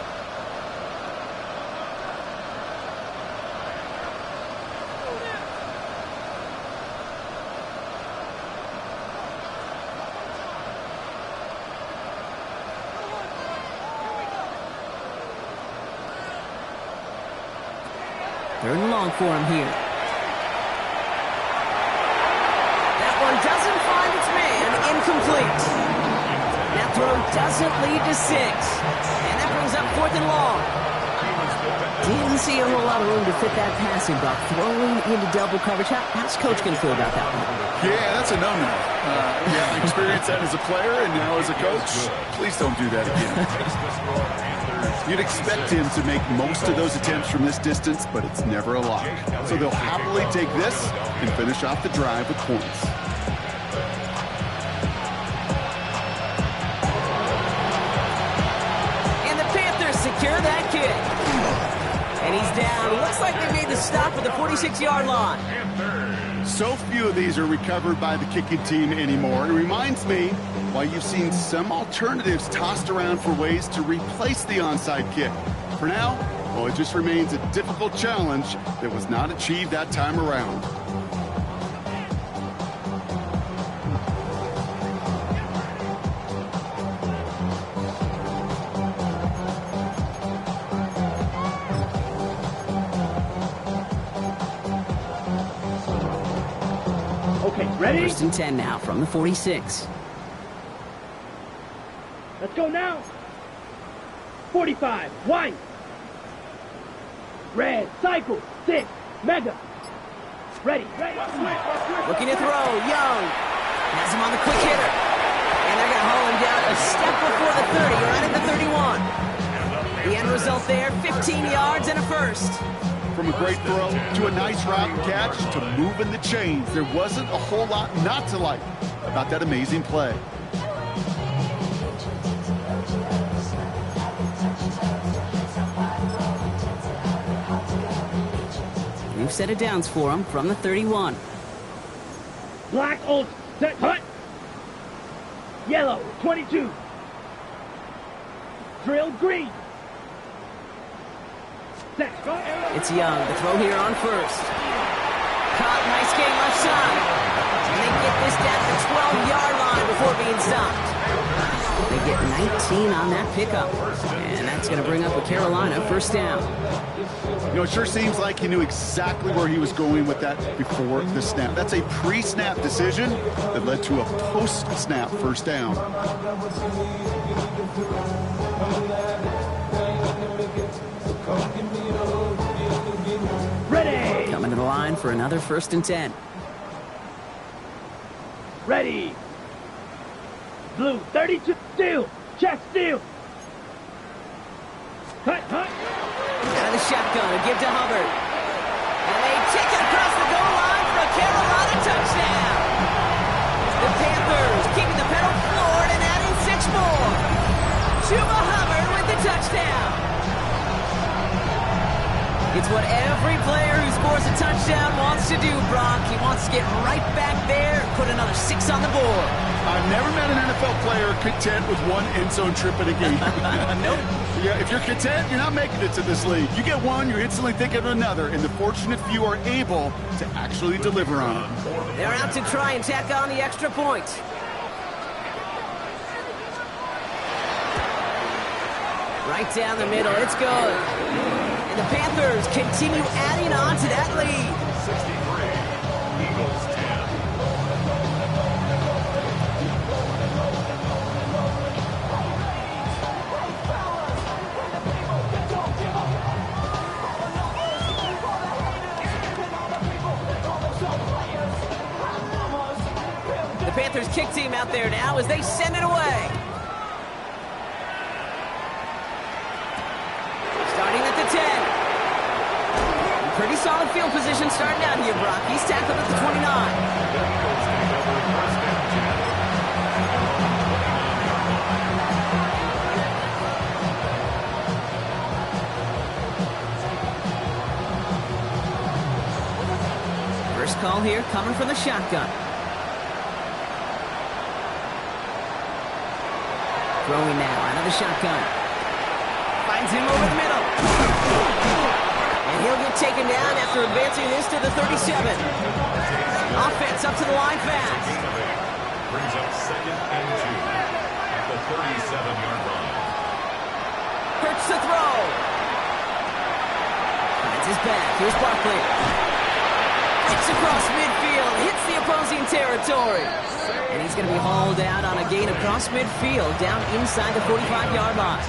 Third and long for him here. That one doesn't find its man. Incomplete. That throw doesn't lead to 6. And that brings up fourth and long. Didn't see a whole lot of room to fit that passing block. Throwing into double coverage. How's Coach going to feel about that one? Yeah, that's a no-no. Yeah, I experienced that as a player and now as a coach. Please don't do that again. You'd expect him to make most of those attempts from this distance, but it's never a lock. So they'll happily take this and finish off the drive with points. And the Panthers secure that kick. And he's down. Looks like they made the stop at the 46-yard line. So few of these are recovered by the kicking team anymore. It reminds me why you've seen some alternatives tossed around for ways to replace the onside kick. For now, well, it just remains a difficult challenge that was not achieved that time around. Okay, ready? First and 10 now from the 46. Let's go now. 45, white. Red, cycle, 6, mega. Ready. Looking to throw, Young. Has him on the quick hitter. And they're going to haul him down a step before the 30, right at the 31. The end result there, 15 yards and a first. From a great throw to a nice route and catch to moving the chains, there wasn't a whole lot not to like about that amazing play. New set of downs for him from the 31. Black, old, set, hut. Yellow, 22. Drill, green. Set, go. It's Young. The throw here on first. Caught, nice game left side. And they get this down to the 12-yard line before being stopped. They get 19 on that pickup. And that's going to bring up a Carolina first down. You know, it sure seems like he knew exactly where he was going with that before the snap. That's a pre-snap decision that led to a post-snap first down. Ready. Coming to the line for another first and 10. Ready. Blue, 32, steal. Check, steal. Hut, hut. Out of the shotgun, a give to Hubbard. And they take it across the goal line for a Carolina touchdown. The Panthers keeping the penalty It's what every player who scores a touchdown wants to do, Brock. He wants to get right back there and put another 6 on the board. I've never met an NFL player content with one end zone trip in a game. Nope. Yeah, if you're content, you're not making it to this league. You get one, you're instantly thinking of another, and the fortunate few are able to actually deliver on it. They're out to try and tack on the extra point. Right down the middle, it's good. And the Panthers continue adding on to that lead. 63, Eagles 10. The Panthers kick team out there now as they send it away. Starting at the 10. Pretty solid field position starting out here, Brock. He's tackled at the 29. First call here coming from the shotgun. Throwing now out of the shotgun. Finds him over the middle. And he'll get taken down after advancing this to the 37. Offense up to the line fast. Brings up 2nd and 2 at the 37-yard line. Hurts the throw. Finds his back. Here's Barkley. It's across midfield. Hits the opposing territory. And he's going to be hauled out on a gain across midfield down inside the 45-yard line.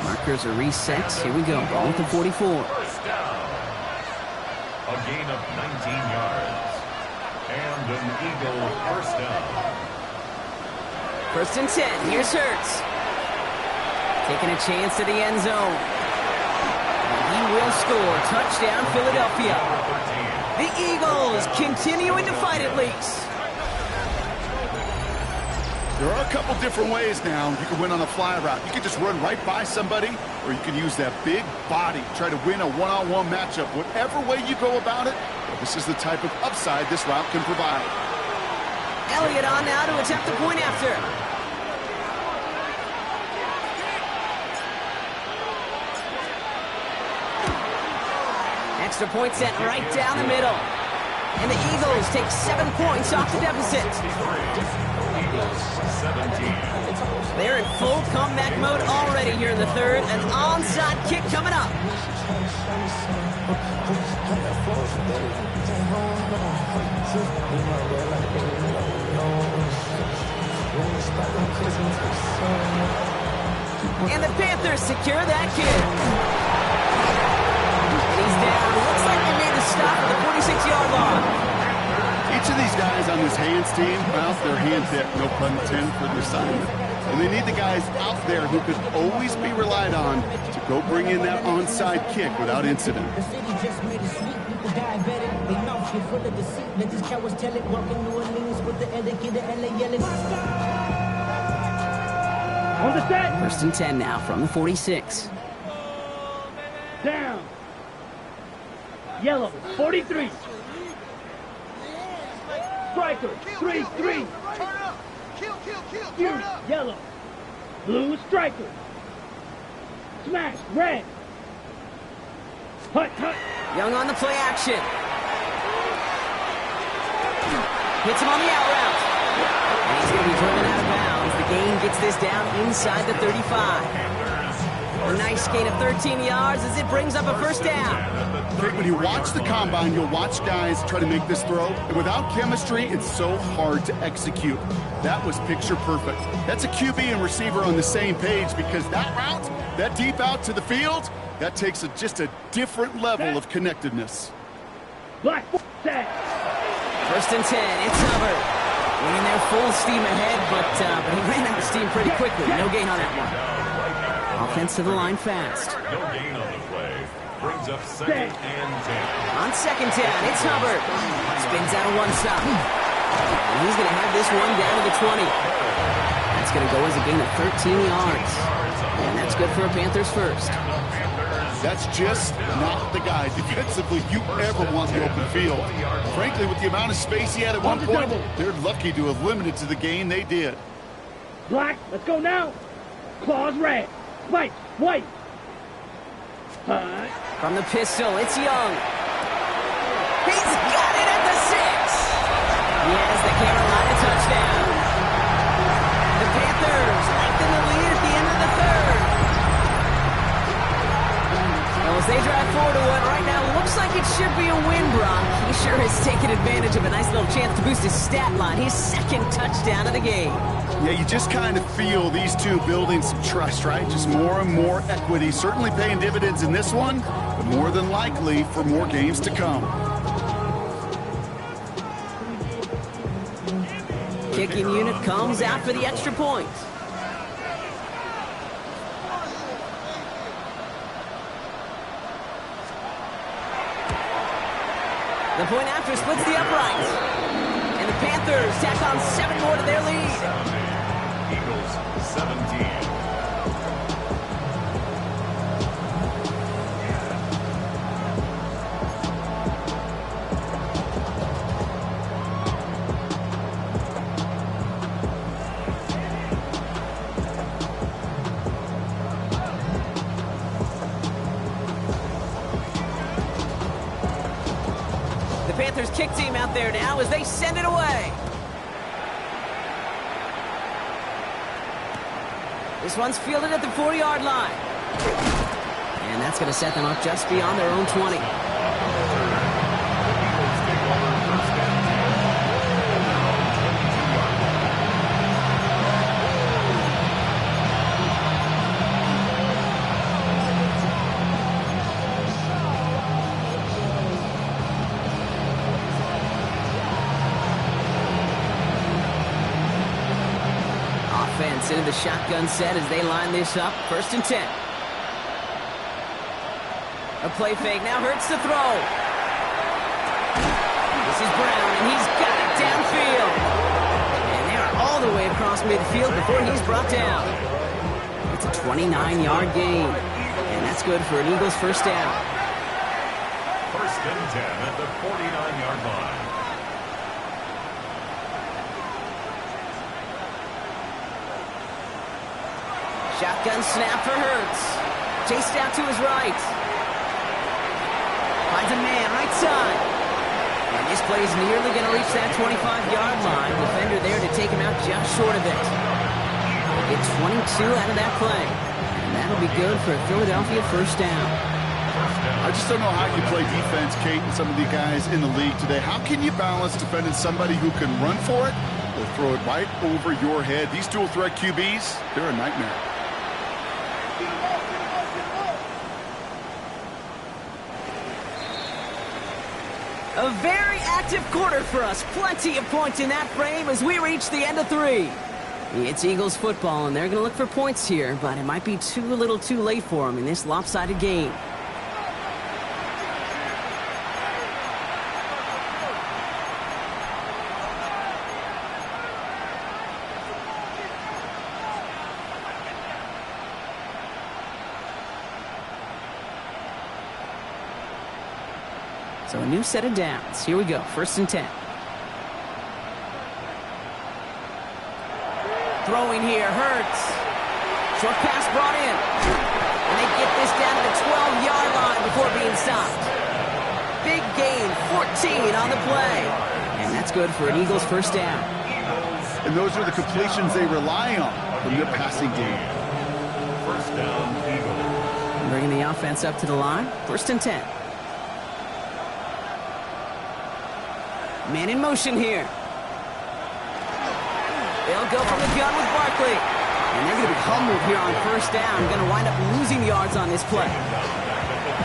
Markers are reset. Here we go. Ball at the 44. First down. A gain of 19 yards. And an Eagle first down. First and 10. Here's Hurts. Taking a chance to the end zone. And he will score. Touchdown, Philadelphia. The Eagles continuing to fight at least. There are a couple different ways now. You can win on a fly route. You can just run right by somebody, or you can use that big body, try to win a one-on-one matchup. Whatever way you go about it, this is the type of upside this route can provide. Elliott on now to attempt the point after. Extra point set right down the middle. And the Eagles take 7 points off the deficit. They're in full comeback mode already here in the third. An onside kick coming up. And the Panthers secure that kick. He's down. Looks like they made the stop at the 46-yard line. Each of these guys on this hands team, well, they're hand-picked, no pun intended, for their assignment. And they need the guys out there who could always be relied on to go bring in that onside kick without incident. The city just made it sweet. People diabetic. They mouth shit full of deceit. Let these cowards tell it. Walking New Orleans with the etiquette of LA yelling. On the set. First and 10 now from the 46. Down. Yellow, 43. Striker, 3-3. Fury, yellow. Blue, striker. Smash, red. Hut, hut. Young on the play action. Hits him on the out route. And he's going to be driven out of bounds. The gain gets this down inside the 35. A nice gain of 13 yards as it brings up a first down. When you watch the combine, you'll watch guys try to make this throw, and without chemistry, it's so hard to execute. That was picture perfect. That's a QB and receiver on the same page, because that route, that deep out to the field, that takes just a different level of connectedness. Black set. First and 10, it's Hubbard. Winning there full steam ahead, but he ran out of steam pretty quickly. No gain on that one. Offense to the line fast. No gain on the play. Brings up 2nd and 10. On second down, it's Hubbard. Spins out of one stop. And he's going to have this one down to the 20. That's going to go as a gain of 13 yards. And that's good for a Panthers first. And the Panthers That's just not the guy defensively you ever want the open field. Frankly, with the amount of space he had at one point, they're lucky to have limited to the gain they did. Black, let's go now. Claws red. White, white. From the pistol, it's Young. He's got it at the 6. He has the Carolina touchdown. The Panthers lengthen the lead at the end of the 3rd. Well, as they drive forward to what right now looks like it should be a win, Brock. He sure has taken advantage of a nice little chance to boost his stat line. His 2nd touchdown of the game. Yeah, you just kind of feel these two building some trust, right? Just more and more equity. Certainly paying dividends in this one, but more than likely for more games to come. Kicking unit comes out for the extra point. The point after splits the uprights. And the Panthers tack on 7 more to their lead. Eagles 17. The Panthers kick team out there now as they send it away. This one's fielded at the 40-yard line. And that's going to set them up just beyond their own 20. Offense into the shotgun set as they line this up. 1st and 10. A play fake. Now Hurts to throw. This is Brown, and he's got it downfield. And they're all the way across midfield before he's brought down. It's a 29-yard gain. And that's good for an Eagles 1st down. 1st and 10 at the 49-yard line. Shotgun snap for Hurts. Chased out to his right. Finds a man right side. And this play is nearly going to reach that 25-yard line. Defender there to take him out just short of it. Get 22 out of that play. And that'll be good for a Philadelphia 1st down. I just don't know how you play defense, Kate, and some of the guys in the league today. How can you balance defending somebody who can run for it or throw it right over your head? These dual threat QBs, they're a nightmare. A very active quarter for us. Plenty of points in that frame as we reach the end of 3. It's Eagles football, and they're going to look for points here, but it might be too little too late for them in this lopsided game. So a new set of downs. Here we go. 1st and 10. Throwing here. Hurts. Short pass brought in. And they get this down to the 12-yard line before being stopped. Big gain. 14 on the play. And that's good for an Eagles 1st down. And those are the completions they rely on from their passing game. 1st down, Eagles. Bringing the offense up to the line. 1st and 10. Man in motion here. They'll go from the gun with Barkley. And they're going to be humbled here on 1st down. Going to wind up losing yards on this play.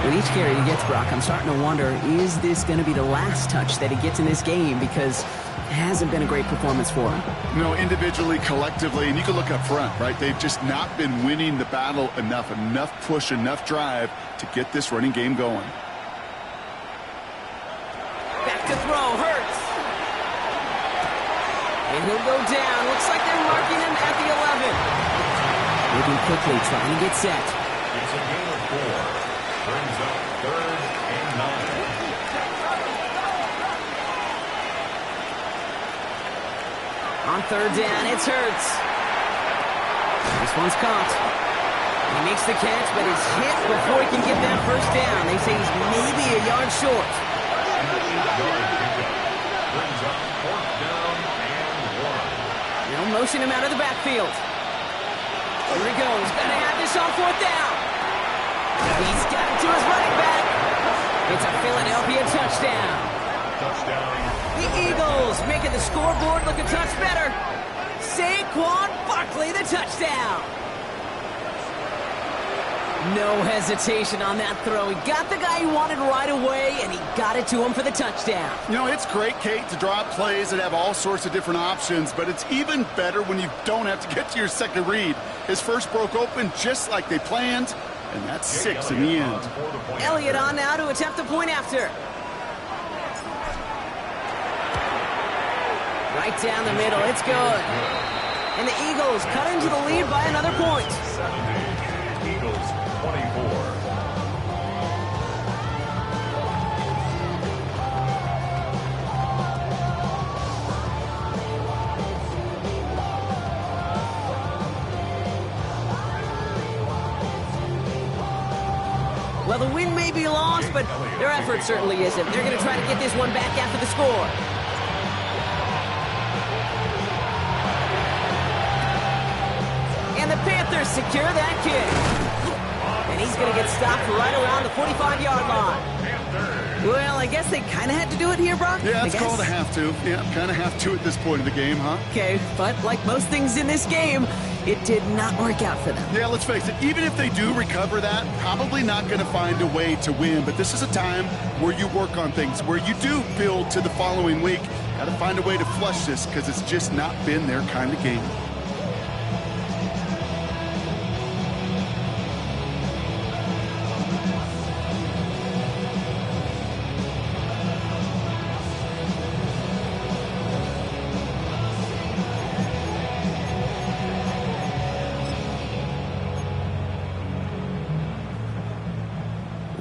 With each carry he gets, Brock, I'm starting to wonder, is this going to be the last touch that he gets in this game? Because it hasn't been a great performance for him. You know, individually, collectively, and you can look up front, right? They've just not been winning the battle enough push, enough drive to get this running game going. Back to throw, Hurts. And he'll go down. Looks like they're marking him at the 11. Moving quickly, trying to get set. It's a gain of 4. 3rd and 9. On 3rd down, it's Hurts. This one's caught. He makes the catch, but it's hit before he can get that first down. They say he's maybe a yard short. Brings up 4th down and 1. They'll motion him out of the backfield. Here he goes. Gonna have this on 4th down. He's got it to his running back. It's a Philadelphia touchdown. Touchdown. The Eagles making the scoreboard look a touch better. Saquon Barkley, the touchdown. No hesitation on that throw. He got the guy he wanted right away, and he got it to him for the touchdown. You know, it's great, Kate, to draw up plays that have all sorts of different options, but it's even better when you don't have to get to your second read. His first broke open just like they planned, and that's 6 in the end. Elliott on now to attempt the point after. Right down the middle, it's good. And the Eagles cut into the lead by another point. 70, Eagles 24. Well, the win may be lost, but their effort certainly isn't. They're going to try to get this one back after the score. And the Panthers secure that kick. And he's going to get stopped right around the 45-yard line. Well, I guess they kind of had to do it here, Brock. Yeah, it's called a have to. Yeah, kind of have to at this point of the game, huh? Okay, but like most things in this game, it did not work out for them. Yeah, let's face it, even if they do recover that, probably not going to find a way to win. But this is a time where you work on things, where you do build to the following week. Got to find a way to flush this because it's just not been their kind of game.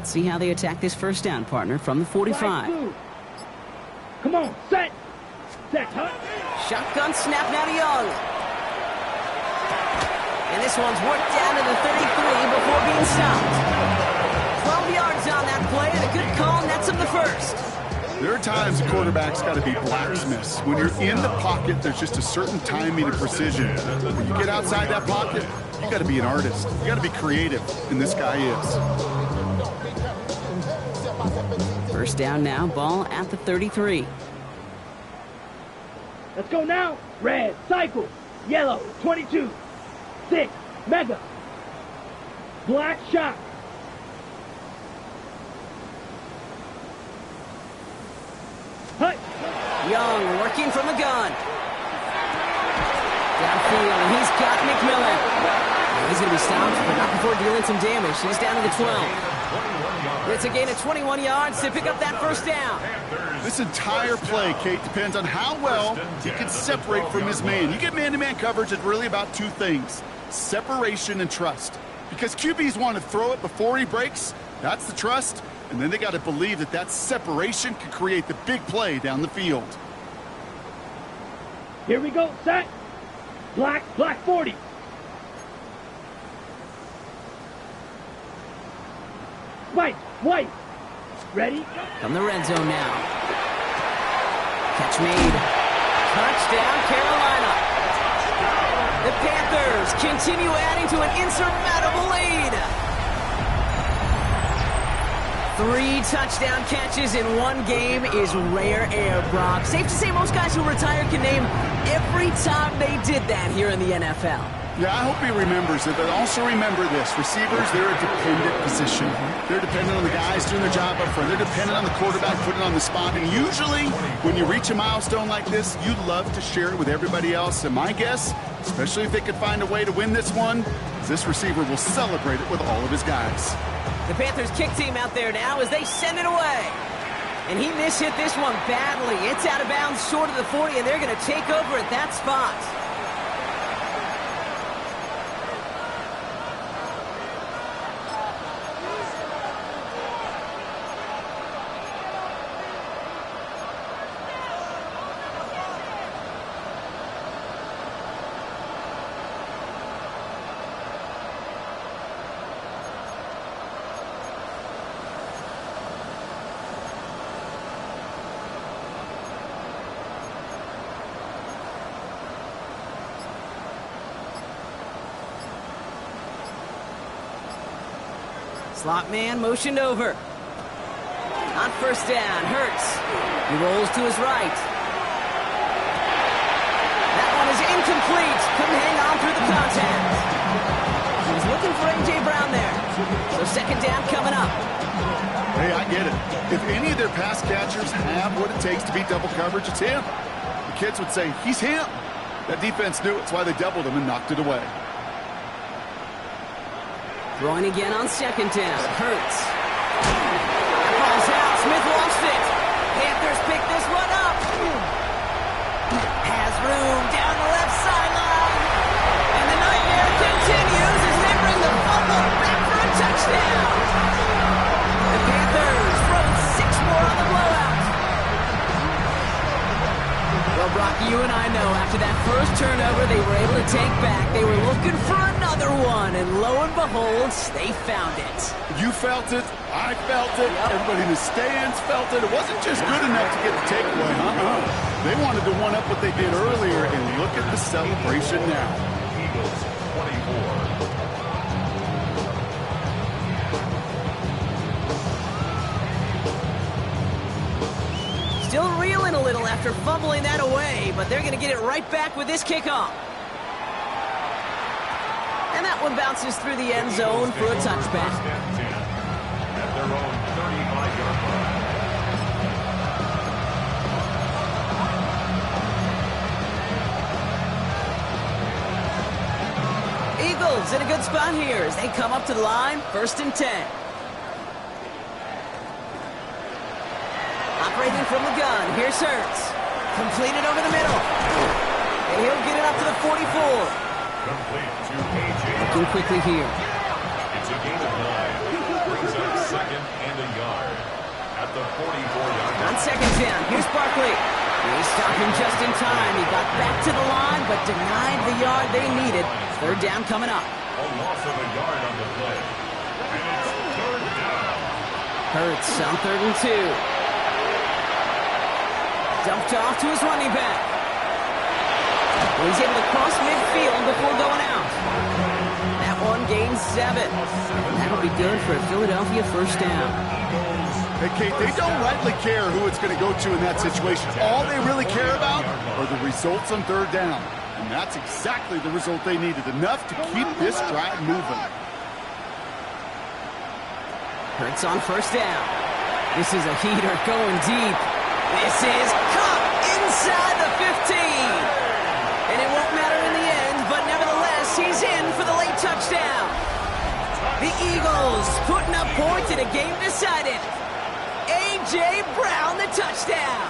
See how they attack this first down, partner, from the 45. Come on, set. Set, huh? Shotgun snap now to Young. And this one's worked down to the 33 before being stopped. 12 yards on that play, and a good call nets him the first. There are times a quarterback's got to be blacksmiths. When you're in the pocket, there's just a certain timing and precision. When you get outside that pocket, you got to be an artist. You got to be creative, and this guy is. First down now, ball at the 33. Let's go now. Red, cycle. Yellow, 22. 6, mega. Black shot. Hut. Young working from the gun. Downfield, and he's got McMillan. He's going to be stopped, but not before dealing some damage. He's down to the 12. It's a gain of 21 yards to pick up that first down. This entire play, Kate, depends on how well he can separate from his man. You get man-to-man coverage, it's really about two things: separation and trust. Because QBs want to throw it before he breaks. That's the trust. And then they got to believe that that separation can create the big play down the field. Here we go, set. Black 40. White. Ready? From the red zone now. Catch made. Touchdown, Carolina. The Panthers continue adding to an insurmountable lead. 3 touchdown catches in one game is rare air, Brock. Safe to say most guys who retire can name every time they did that here in the NFL. Yeah, I hope he remembers it, but also remember this. Receivers, they're a dependent position. They're dependent on the guys doing their job up front. They're dependent on the quarterback putting it on the spot. And usually, when you reach a milestone like this, you'd love to share it with everybody else. And my guess, especially if they could find a way to win this one, is this receiver will celebrate it with all of his guys. The Panthers kick team out there now as they send it away. And he mishit this one badly. It's out of bounds short of the 40, and they're going to take over at that spot. Slot man motioned over. On first down, Hurts. He rolls to his right. That one is incomplete. Couldn't hang on through the contact. He was looking for A.J. Brown there. So second down coming up. Hey, I get it. If any of their pass catchers have what it takes to beat double coverage, it's him. The kids would say, he's him. That defense knew it. That's why they doubled him and knocked it away. Throwing again on second down. Hurts. That ball's out. Smith lost it. Panthers pick this one up. Has room down the left sideline. And the nightmare continues as they bring the fumble back for a touchdown. The Panthers throw 6 more on the blowout. Well, Brocky, you and I know after that first turnover they were able to take back. They were looking for another one, and lo and behold, they found it. You felt it. I felt it. Everybody in the stands felt it. It wasn't just good enough to get the takeaway. They wanted to one-up what they did earlier, and look at the celebration now. Eagles 24. Still reeling a little after fumbling that away, but they're going to get it right back with this kickoff. And that one bounces through the end zone for a touchback. At their own 35-yard line. Eagles in a good spot here as they come up to the line, 1st and 10. Operating from the gun, here's Hurts. Completed over the middle. And he'll get it up to the 44. Complete to A.J. Looking quickly here. It's a gain of 9. Brings up 2nd and a yard. At the 44-yard line. On second down, here's Barkley. They stopped him just in time. He got back to the line, but denied the yard they needed. 3rd down coming up. A loss of a yard on the play. And it's 3rd down. Hurts on 3rd and 2. Dumped off to his running back. Well, he's able to cross midfield before going out. That one gains 7. And that'll be good for a Philadelphia 1st down. Hey, Kate, they don't rightly care who it's going to go to in that situation. All they really care about are the results on 3rd down. And that's exactly the result they needed. Enough to keep this drive moving. Hurts on 1st down. This is a heater going deep. This is caught inside the 15. And it won't matter in the end, but nevertheless, he's in for the late touchdown. The Eagles putting up points in a game decided. A.J. Brown, the touchdown.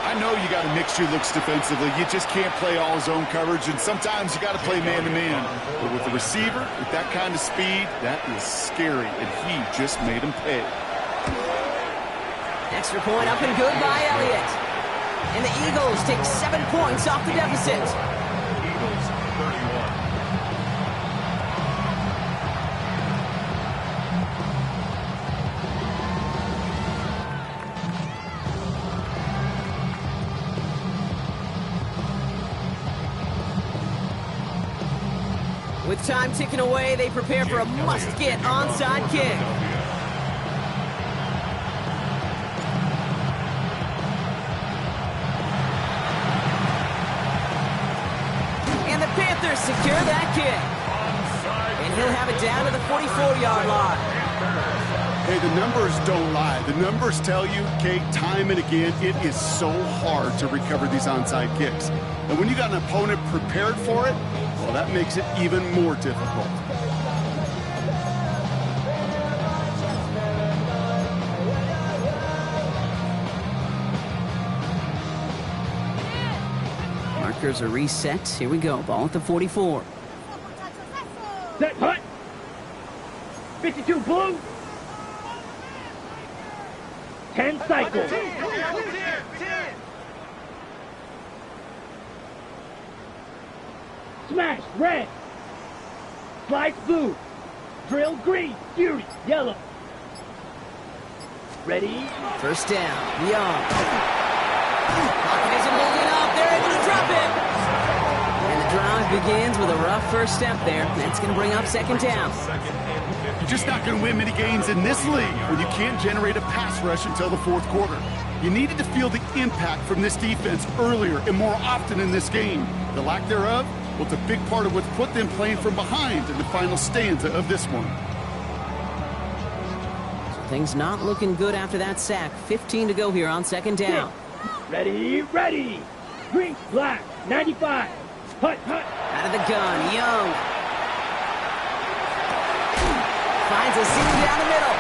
I know you got to mix your looks defensively. You just can't play all zone coverage, and sometimes you got to play man-to-man. But with the receiver, with that kind of speed, that is scary, and he just made him pay. Extra point up and good by Elliott. And the Eagles take 7 points off the deficit. Eagles 31. With time ticking away, they prepare for a must-get onside kick. And the Panthers secure that kick. And he'll have it down to the 44-yard line. Hey, the numbers don't lie. The numbers tell you, Kate, time and again, it is so hard to recover these onside kicks. And when you got an opponent prepared for it, well, that makes it even more difficult. Markers are reset. Here we go. Ball at the 44. Set, hut. 52 blue. 10 cycles. Smash, red. Slice, blue. Drill, green. Fury, yellow. Ready? First down. Young. Pocket isn't holding up. They're able to drop it. And the drive begins with a rough first step there. That's going to bring up second down. You're just not going to win many games in this league when you can't generate a pass rush until the fourth quarter. You needed to feel the impact from this defense earlier and more often in this game. The lack thereof, well, it's a big part of what's put them playing from behind in the final stanza of this one. So things not looking good after that sack. 15 to go here on second down. Ready, ready. Green, black, 95. Hut, hut. Out of the gun, Young. Finds a seam down the middle.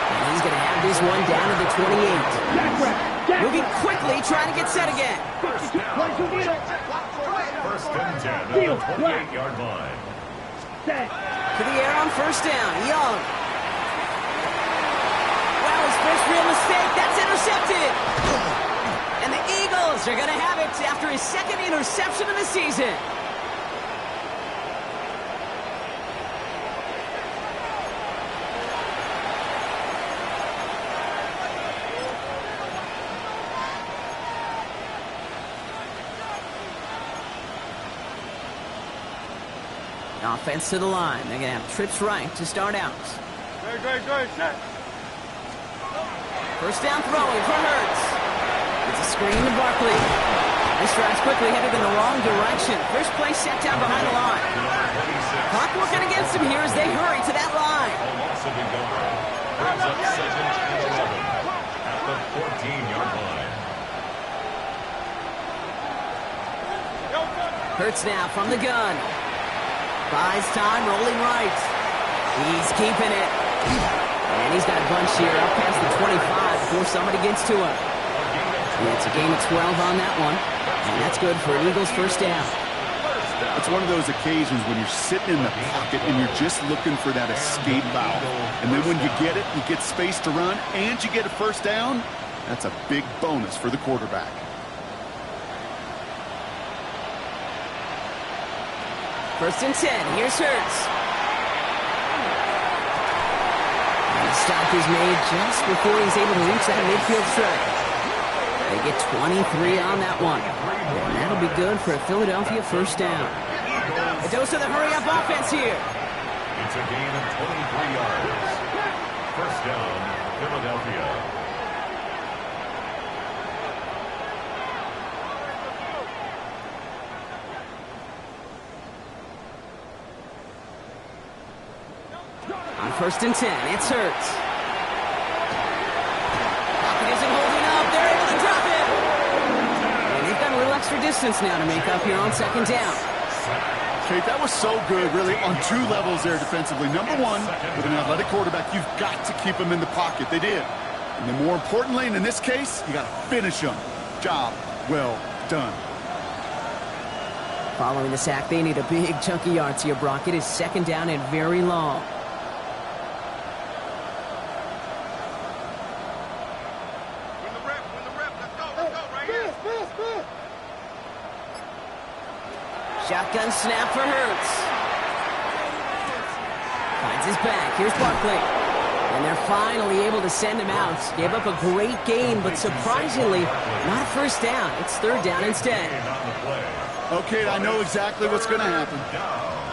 And he's going to have this one down to the 28. Jack, Moving quickly, trying to get set again. 52, 22 meter. First and 10 at the Field, black. 28-yard line. Set. To the air on first down, Young. Wow, his first real mistake. That's intercepted. And the Eagles are going to have it after his second interception of the season. Offense to the line. They're going to have trips right to start out. First down throwing for Hurts. It's a screen to Barkley. This drive's quickly headed in the wrong direction. First play set down behind the line. Clock working against him here as they hurry to that line. Also be gone. Brings up second and 11 at the 14-yard line. Hurts now from the gun. Buys time, rolling right. He's keeping it. And he's got a bunch here up past the 25 before somebody gets to him. Yeah, it's a gain of 12 on that one. And that's good for an Eagles first down. It's one of those occasions when you're sitting in the pocket and you're just looking for that escape valve. And then when you get it, you get space to run, and you get a first down. That's a big bonus for the quarterback. First and 10. Here's Hurts. And the stop is made just before he's able to reach that midfield strike. They get 23 on that one. And that'll be good for a Philadelphia first down. It goes to the hurry-up offense here. It's a gain of 23 yards. First down, Philadelphia. On first and 10, it's Hurts. Pocket isn't holding up. They're able to drop it. And they've got a little extra distance now to make up here on second down. Kate, that was so good, really, on two levels there defensively. Number one, with an athletic quarterback, you've got to keep him in the pocket. They did. And then more importantly, and in this case, you got to finish him. Job well done. Following the sack, they need a big chunk of yards here, Brock. It is second down and very long. Shotgun snap for Hurts. Finds his back. Here's Barkley. And they're finally able to send him out. Gave up a great gain, but surprisingly, not a first down. It's third down instead. Okay, I know exactly what's going to happen.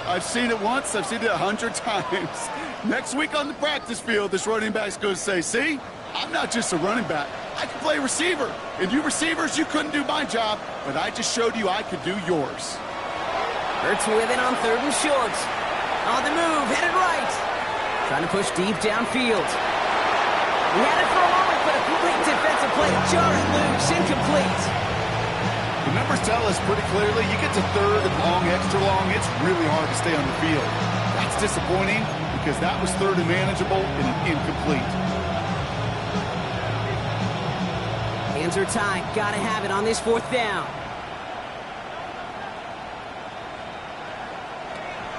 I've seen it once. I've seen it 100 times. Next week on the practice field, this running back's going to say, see, I'm not just a running back. I can play receiver. And you receivers, you couldn't do my job, but I just showed you I could do yours. Hurts with it on third and short. On the move, headed right. Trying to push deep downfield. He had it for a moment, but a great defensive play. Jarring loose, incomplete. The numbers tell us pretty clearly, you get to third and long, extra long, it's really hard to stay on the field. That's disappointing because that was third and manageable and an incomplete. Hands are tied. Got to have it on this fourth down.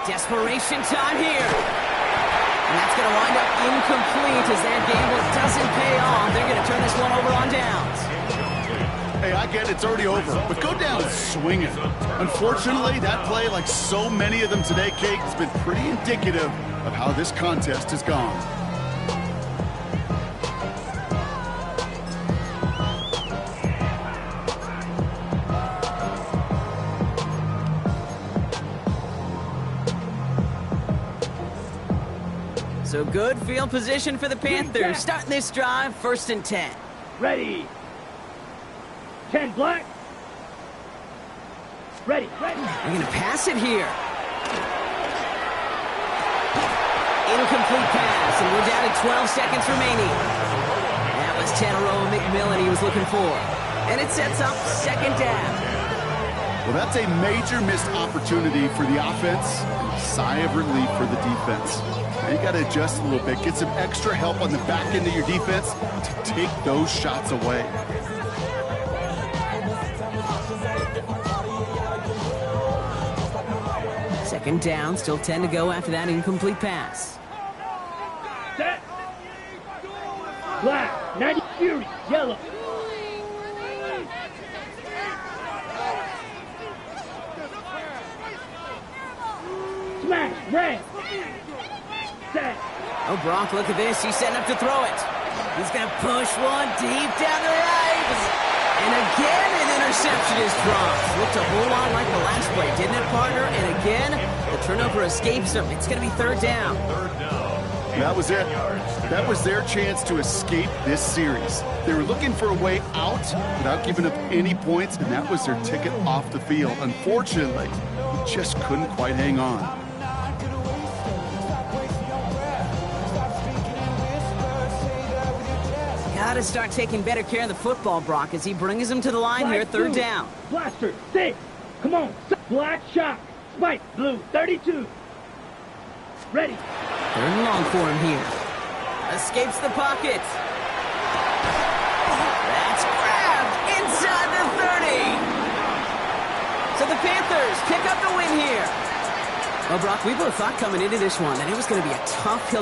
Desperation time here. And that's going to wind up incomplete as that gamble doesn't pay off. They're going to turn this one over on downs. Hey, I get it's already over, but go down swinging. Unfortunately, that play, like so many of them today, Kate, has been pretty indicative of how this contest has gone. So good field position for the Panthers. Starting this drive, 1st and 10. Ready. 10 black. Ready. They're going to pass it here. Incomplete pass, and we're down to 12 seconds remaining. That was Tanaroa McMillan he was looking for. And it sets up 2nd down. Well, that's a major missed opportunity for the offense. And a sigh of relief for the defense. Now you got to adjust a little bit. Get some extra help on the back end of your defense to take those shots away. Second down, still 10 to go after that incomplete pass. Set. Black. 90 Fury. Yellow. Smash. Red. Set. Oh, Brock, look at this. He's setting up to throw it. He's going to push one deep down the right. And again, an interception is dropped. Looked a whole lot like the last play, didn't it, partner? And again, the turnover escapes him. It's going to be 3rd down. That was it. That was their chance to escape this series. They were looking for a way out without giving up any points, and that was their ticket off the field. Unfortunately, he just couldn't quite hang on. Got to start taking better care of the football, Brock, as he brings him to the line here, 3rd down. Blaster. 6. Come on. Black shot. Spike. Blue. 32. Ready. 3rd and long for him here. Escapes the pocket. That's grabbed inside the 30. So the Panthers pick up the win here. Well, Brock, we both thought coming into this one that it was going to be a tough hill